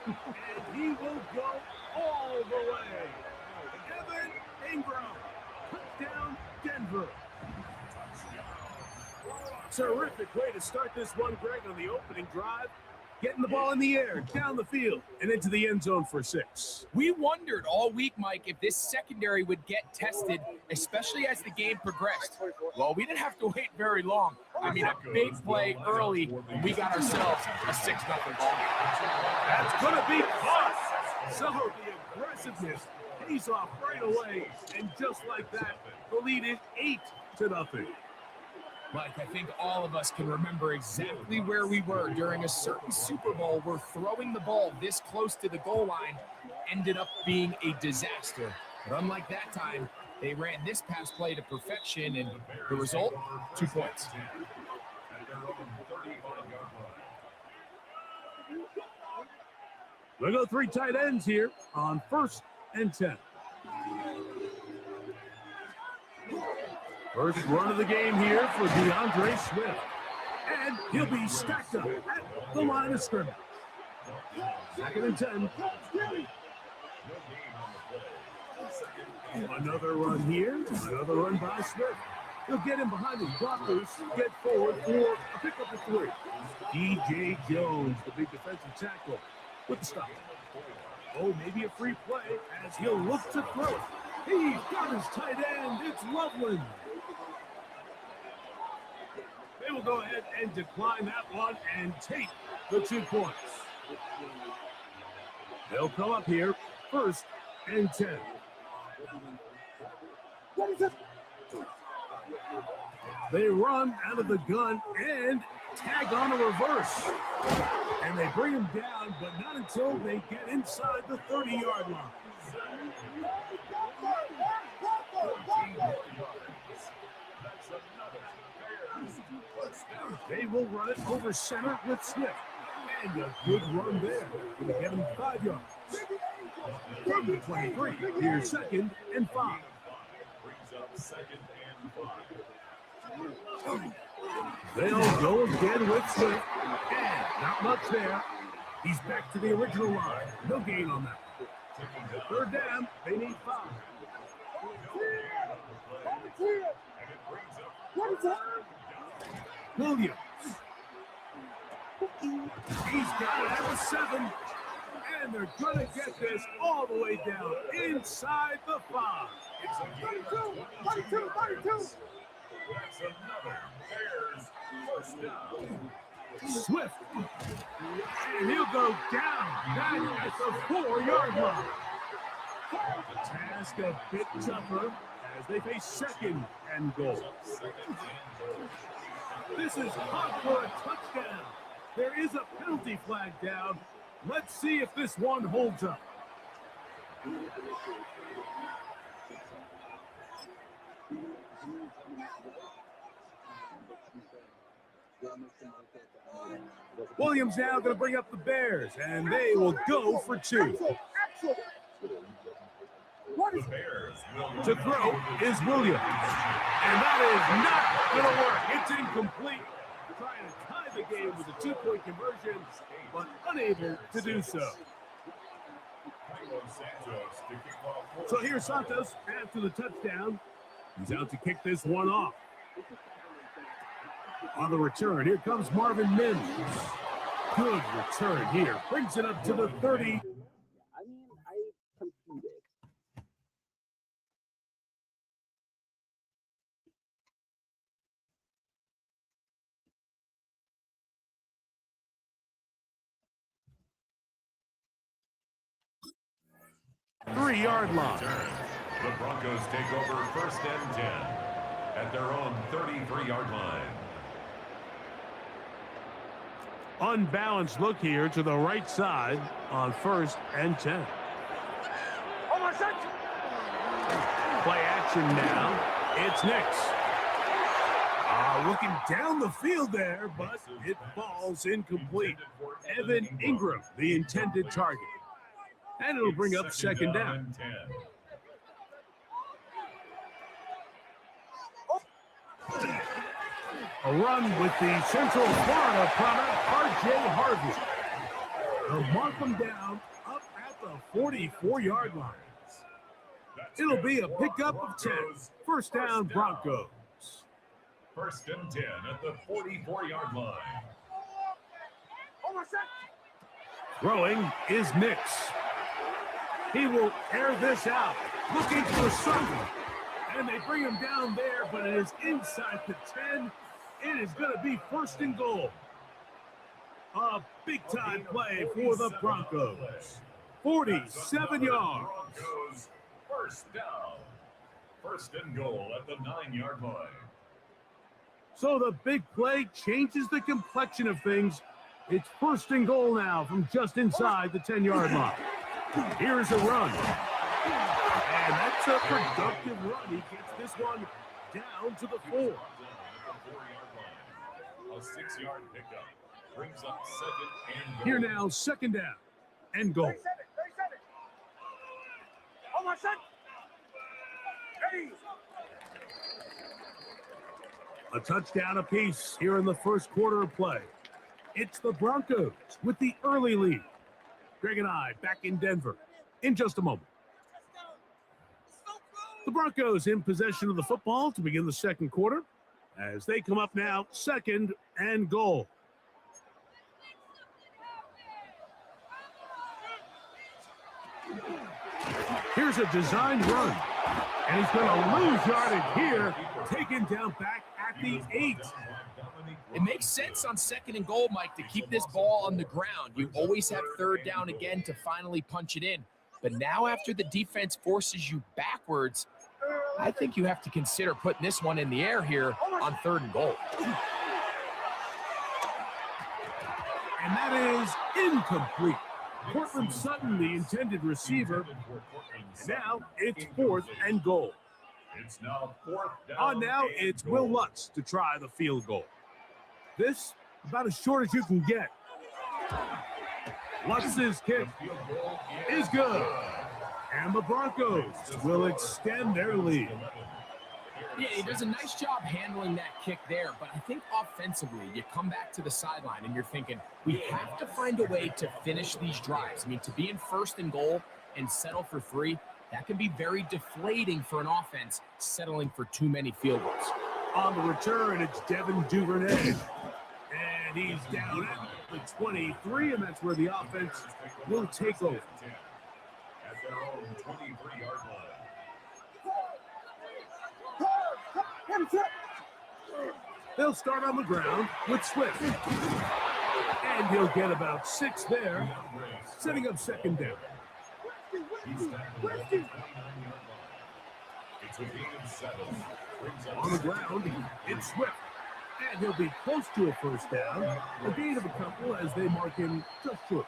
And he will go all the way. Evan Ingram. Touchdown, Denver. Terrific way to start this one, Greg, on the opening drive. Getting the ball in the air, down the field, and into the end zone for 6. We wondered all week, Mike, if this secondary would get tested, especially as the game progressed. Well, we didn't have to wait very long. I mean, a big play early, and we got ourselves a 6-0 ball game. That's going to be caught. So the aggressiveness pays off right away, and just like that, the lead is 8-0. Mike, I think all of us can remember exactly where we were during a certain Super Bowl where throwing the ball this close to the goal line ended up being a disaster. But unlike that time, they ran this pass play to perfection, and the result, 2 points. We'll go 3 tight ends here on 1st and 10. First run of the game here for DeAndre Swift. And he'll be stacked up at the line of scrimmage. 2nd and 10. Another run here. Another run by Swift. He'll get him behind his blockers, get forward for a pickup of 3. DJ Jones, the big defensive tackle, with the stop. Oh, maybe a free play as he'll look to throw it. He's got his tight end. It's Loveland. They will go ahead and decline that one and take the 2 points. They'll come up here 1st and 10. They run out of the gun and tag on a reverse. And they bring him down, but not until they get inside the 30-yard line. They will run it over center with Smith. And a good run there. Going to get him 5 yards. From the 23, here's 2nd and 5. They'll go again with Smith. And not much there. He's back to the original line. No gain on that. 3rd down, they need 5. Williams. He's got it at the 7. And they're going to get this all the way down inside the 5. 32. That's another Bears first down. Swift. And he'll go down back at the 4-yard line. The task a bit tougher as they face 2nd and goal. This is hot for a touchdown. There is a penalty flag down. Let's see if this one holds up. Williams now going to bring up the Bears, and they will go for 2. To throw is Williams. And that is not going to work. It's incomplete. Trying to tie the game with a 2-point conversion, but unable to do so. So here's Santos after the touchdown. He's out to kick this one off. On the return, here comes Marvin Mims. Good return here. Brings it up to the 30. I competed. 3-yard line. The Broncos take over 1st and 10 at their own 33-yard line. Unbalanced look here to the right side on 1st and 10. Play action now. It's Nix. Looking down the field there, but it falls incomplete. Evan Ingram, the intended target. And it'll bring up 2nd down. A run with the Central Florida product, R.J. Harvey. They'll mark them down up at the 44-yard line. It'll be a pickup of 10. First down, Broncos. First and 10 at the 44-yard line. Throwing is Nix. He will air this out, looking for something. And they bring him down there, but it is inside the 10. It is going to be first and goal. A big-time play for the Broncos. 47 yards. Broncos first down. First and goal at the 9-yard line. So the big play changes the complexion of things. It's first and goal now from just inside the 10-yard line. Here's a run. And that's a productive run. He gets this one down to the 4. A 6-yard pickup brings up second and goal. Here now, second down and goal. A touchdown apiece here in the first quarter of play. It's the Broncos with the early lead. Greg and I back in Denver in just a moment. The Broncos in possession of the football to begin the second quarter as they come up now, second and goal. Here's a designed run, and he's going to lose yardage here, taken down back at the 8. It makes sense on second and goal, Mike, to keep this ball on the ground. You always have third down again to finally punch it in. But now after the defense forces you backwards, I think you have to consider putting this one in the air here on third and goal. And that is incomplete. Cortland Sutton, the intended receiver. And now it's fourth and goal. It's now fourth down. On now, it's Will Lutz to try the field goal. This, about as short as you can get. Lutz's kick is good. And the Broncos will extend their lead. Yeah, he does a nice job handling that kick there, but I think offensively, you come back to the sideline and you're thinking, we have to find a way to finish these drives. I mean, to be in first and goal and settle for 3, that can be very deflating for an offense settling for too many field goals. On the return, it's Devin Duvernay. And he's down at the 23, and that's where the offense will take over. At their own 23-yard line. They'll start on the ground with Swift. And he'll get about 6 there, setting up second down. On the ground, it's Swift. And he'll be close to a first down. A gain of a couple as they mark him just short.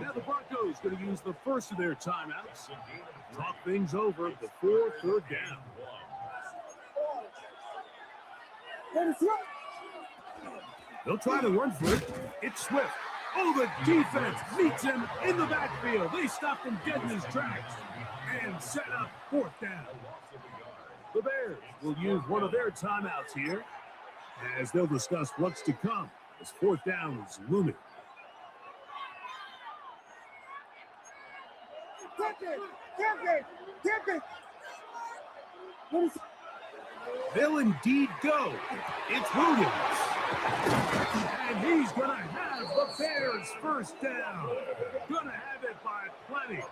Now the Broncos going to use the first of their timeouts. Talk things over before third down. They'll try to run for it. It's Swift. Oh, the defense meets him in the backfield. They stop him dead in his tracks and set up fourth down. The Bears will use one of their timeouts here as they'll discuss what's to come as fourth down is looming. They'll indeed go. It's Williams. And he's going to have the Bears first down. Going to have it by plenty.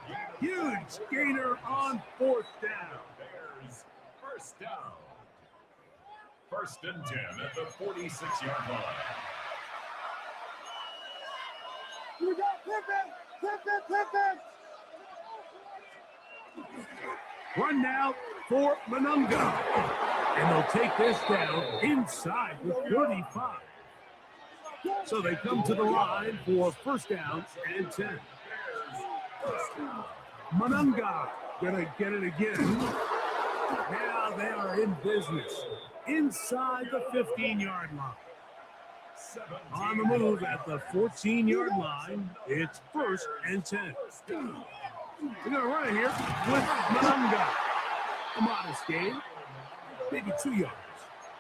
Huge gainer on fourth down. Bears first down. First and 10 at the 46-yard line. Run now for Mononga. And they'll take this down inside the 35. So they come to the line for first down and 10. Mononga gonna get it again. Now they are in business inside the 15-yard line. On the move at the 14-yard line, it's first and 10. We're gonna run it here with Mononga. A modest gain, maybe 2 yards.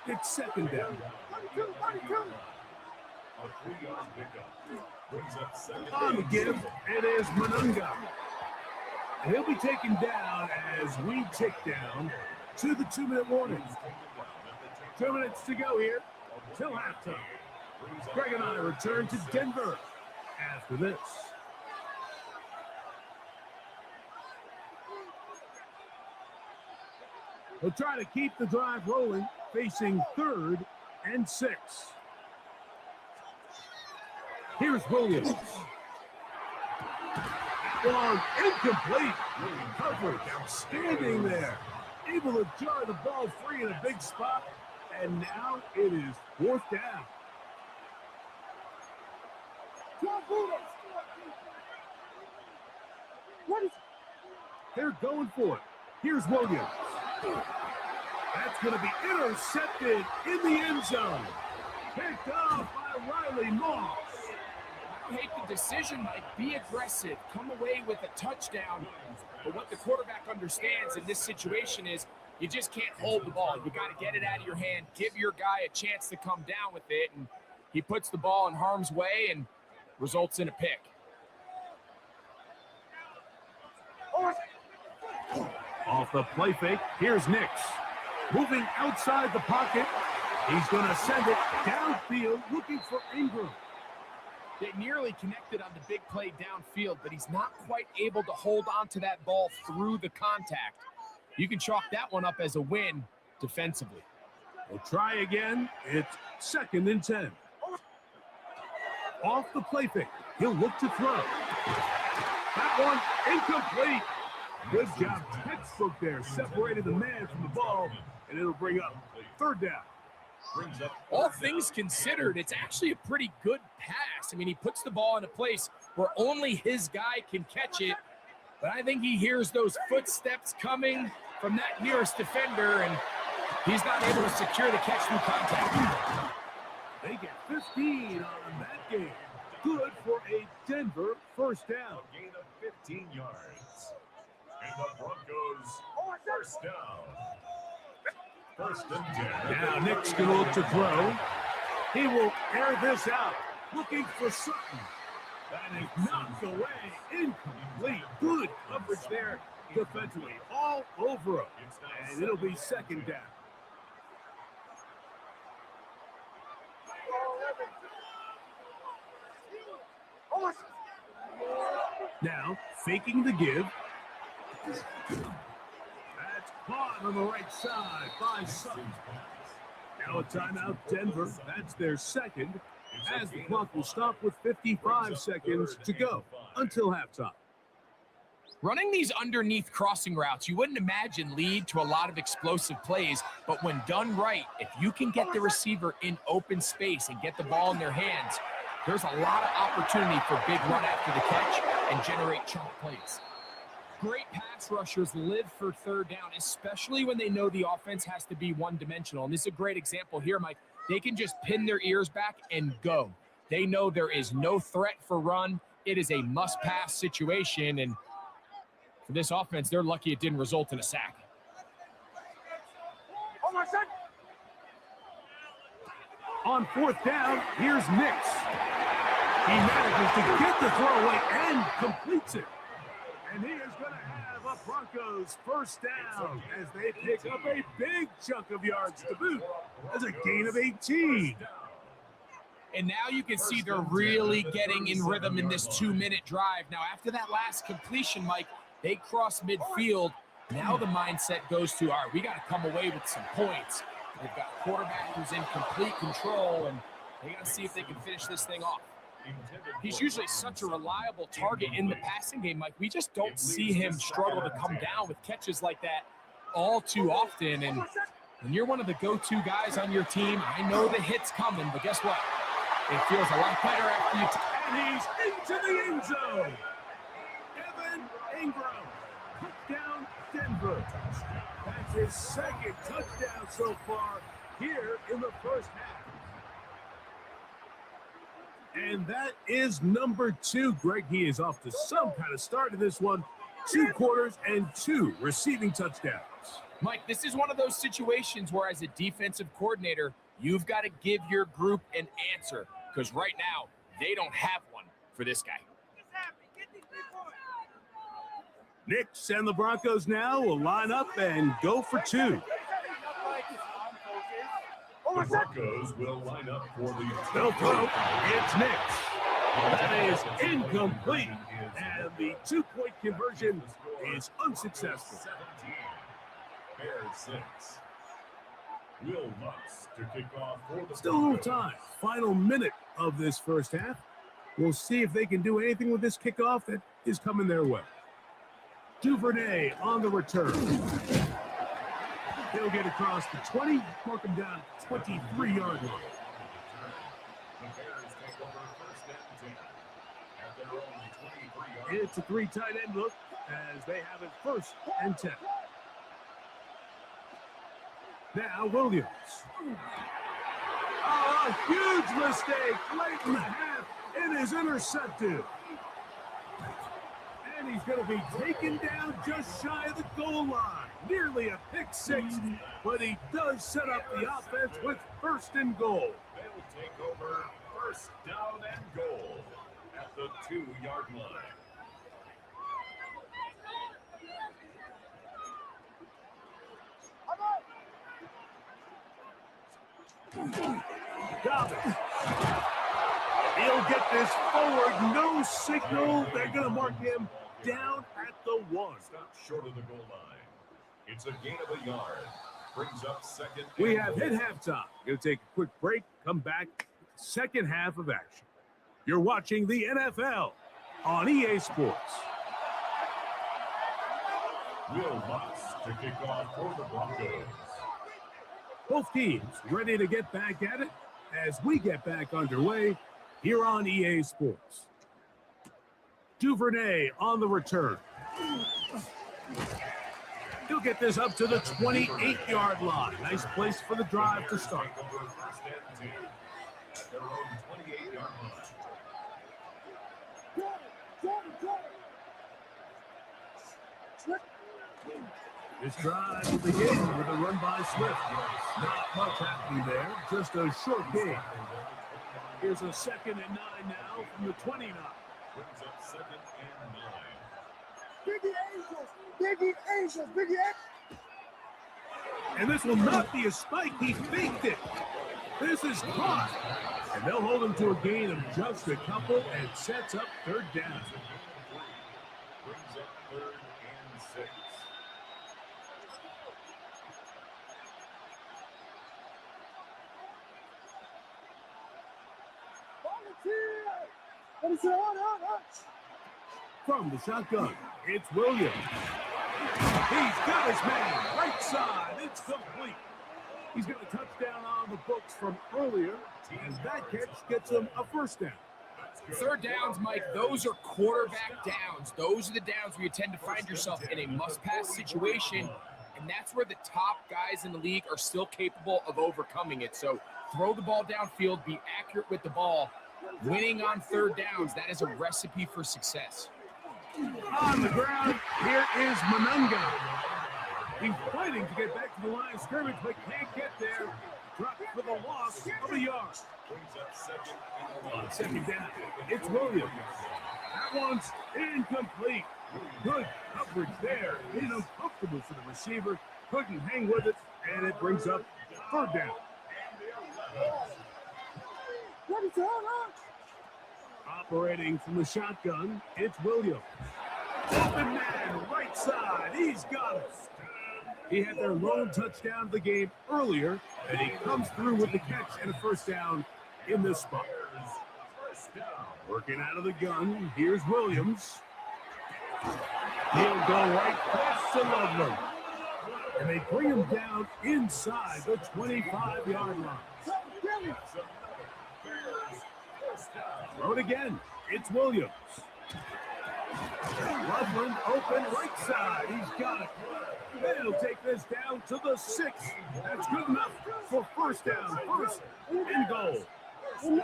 It's second down. A 3-yard pickup. Brings up second On the give, it is Manunga. And he'll be taken down as we tick down to the 2-minute warning. 2 minutes to go here till halftime. Greg and I return to Denver after this. They'll try to keep the drive rolling, facing 3rd and 6. Here's Williams. Long, incomplete. Coverage, outstanding there. Able to jar the ball free in a big spot, and now it is 4th down. They're going for it. Here's Williams. That's going to be intercepted in the end zone. Picked off by Riley Moss. I hate the decision, Mike. Be aggressive. Come away with a touchdown. But what the quarterback understands in this situation is you just can't hold the ball. You got to get it out of your hand. Give your guy a chance to come down with it. And he puts the ball in harm's way and results in a pick. Off the play fake, here's Nix. Moving outside the pocket. He's going to send it downfield looking for Ingram. They nearly connected on the big play downfield, but he's not quite able to hold on to that ball through the contact. You can chalk that one up as a win defensively. We'll try again. It's 2nd and 10. Off the play fake, he'll look to throw. That one incomplete. Good job, textbook there. Separated the man from the ball, and it'll bring up 3rd down. All things considered, it's actually a pretty good pass. I mean, he puts the ball in a place where only his guy can catch it, but I think he hears those footsteps coming from that nearest defender, and he's not able to secure the catch through contact. They get 15 on that game. Good for a Denver 1st down. A gain of 15 yards. And the Broncos 1st down. 1st and 10. Now Nick's going to look to throw. He will air this out, looking for Sutton. That is knocked away, incomplete. Good coverage there defensively, all over him. And it'll be 2nd down. Now, faking the give. That's caught on the right side by Sutton. Now a timeout, Denver. That's their 2nd, as the clock will stop with 55 seconds to go until halftime. Running these underneath crossing routes, you wouldn't imagine lead to a lot of explosive plays, but when done right, if you can get the receiver in open space and get the ball in their hands, there's a lot of opportunity for big run after the catch and generate chunk plays. Great pass rushers live for 3rd down, especially when they know the offense has to be one-dimensional. And this is a great example here, Mike. They can just pin their ears back and go. They know there is no threat for run. It is a must-pass situation, and for this offense, they're lucky it didn't result in a sack. On 4th down, here's Nix. He manages to get the throw away and completes it. And he is going to have a Broncos 1st down as they pick up a big chunk of yards to boot as a gain of 18. And now you can see they're really getting in rhythm in this 2-minute drive. Now, after that last completion, Mike, they cross midfield. Now the mindset goes to, all right, we got to come away with some points. They've got a quarterback who's in complete control, and they got to see if they can finish this thing off. He's usually such a reliable target in the passing game. Like, we just don't see him struggle to come down with catches like that all too often. And when you're one of the go-to guys on your team, I know the hit's coming, but guess what? It feels a lot better after you. And he's into the end zone. Evan Ingram, touchdown Denver. That's his 2nd touchdown so far here in the 1st half. And that is number 2. Greg, he is off to some kind of start in this one. 2 quarters and 2 receiving touchdowns. Mike, this is one of those situations where as a defensive coordinator, you've got to give your group an answer because right now they don't have one for this guy. Knicks and the Broncos now will line up and go for two. The Broncos will line up for the They'll throw. It's Knicks. That is incomplete. And the two-point conversion is unsuccessful. 17. Bears 6. Will Lutz to kick off for the Still a little time. Final minute of this first half. We'll see if they can do anything with this kickoff that is coming their way. Duvernay on the return. He'll get across the 20, mark him down 23-yard line. The Bears take over first and 10 at their own 23-yard. It's a three tight end look as they have it first and 10. Now Williams. Oh, a huge mistake late in the half. It is intercepted. And he's going to be taken down just shy of the goal line. Nearly a pick six, but he does set up the offense with first and goal. They'll take over first down and goal at the 2-yard line. Dobbins. He'll get this forward. No signal. They're going to mark him down at the 1. Stop short of the goal line. It's a gain of a yard. Brings up second. We have hit halftime. Going to take a quick break. Come back. Second half of action. You're watching the NFL on EA Sports. Will Lutz to kick off for the Broncos. Both teams ready to get back at it as we get back underway here on EA Sports. Duvernay on the return. He'll get this up to the 28-yard line. Nice place for the drive to start. Their own 28-yard line. This drive will begin with a run by Swift. Not much happening there, just a short gain. Here's a 2nd and 9 now from the 29. Brings up second and 9. Biggie Angels! Biggie Angels! Biggie Angels! And this will not be a spike. He faked it. This is caught. And they'll hold him to a gain of just a couple and sets up third down. Brings up third and 6. From the shotgun, it's Williams. He's got his man right side. It's complete. He's got a touchdown on the books from earlier, and that catch gets him a first down. Third downs, Mike, those are quarterback downs. Those are the downs where you tend to find yourself in a must-pass situation, and that's where the top guys in the league are still capable of overcoming it. So throw the ball downfield, be accurate with the ball. Winning on third downs, that is a recipe for success. On the ground, here is Manunga. He's fighting to get back to the line of scrimmage, but can't get there. Dropped for the loss of a yard. Brings up second and 1. Second down, it's Williams. That one's incomplete. Good coverage there. It's uncomfortable for the receiver. Couldn't hang with it, and it brings up third down. Operating from the shotgun, it's Williams. Open man, right side, he's got it. He had their lone touchdown of the game earlier, and he comes through with the catch and a first down in this spot. Working out of the gun, here's Williams. He'll go right past to Loveland. And they bring him down inside the 25-yard line. Throw it again. It's Williams. Loveland open right side. He's got it. They'll take this down to the 6. That's good enough for first down. First and goal.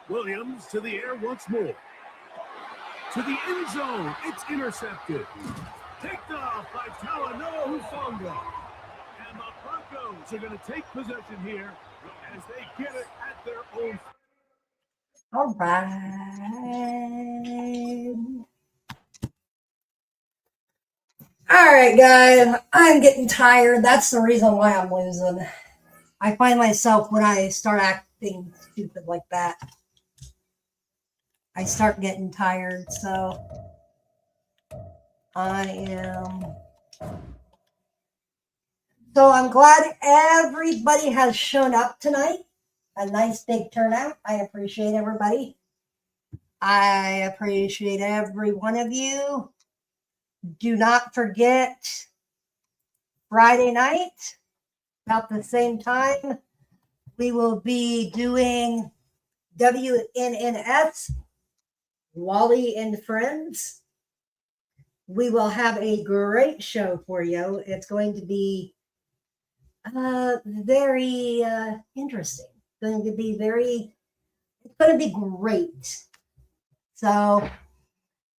Williams to the air once more. To the end zone. It's intercepted. Picked off by Talon Manoa Hufanga. And the Broncos are going to take possession here as they get it at their own. All right. All right, guys. I'm getting tired. That's the reason why I'm losing. I find myself when I start acting stupid like that, I start getting tired. So I'm glad everybody has shown up tonight. A nice big turnout. I appreciate everybody. I appreciate every one of you. Do not forget Friday night, about the same time, we will be doing WNNS, Wally and Friends. We will have a great show for you. It's going to be very interesting. It's going to be great. So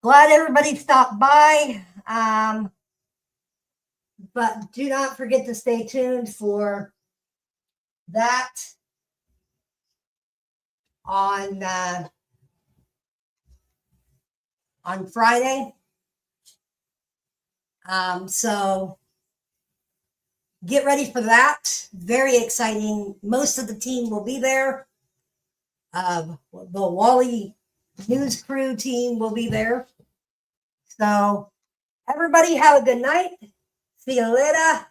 glad everybody stopped by. But do not forget to stay tuned for that on Friday. So get ready for that. Very exciting. Most of the team will be there. The Wally News Crew team will be there. So everybody have a good night. See you later.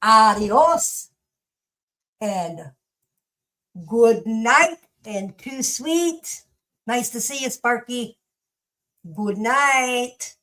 Adios. And good night. And too sweet. Nice to see you, Sparky. Good night.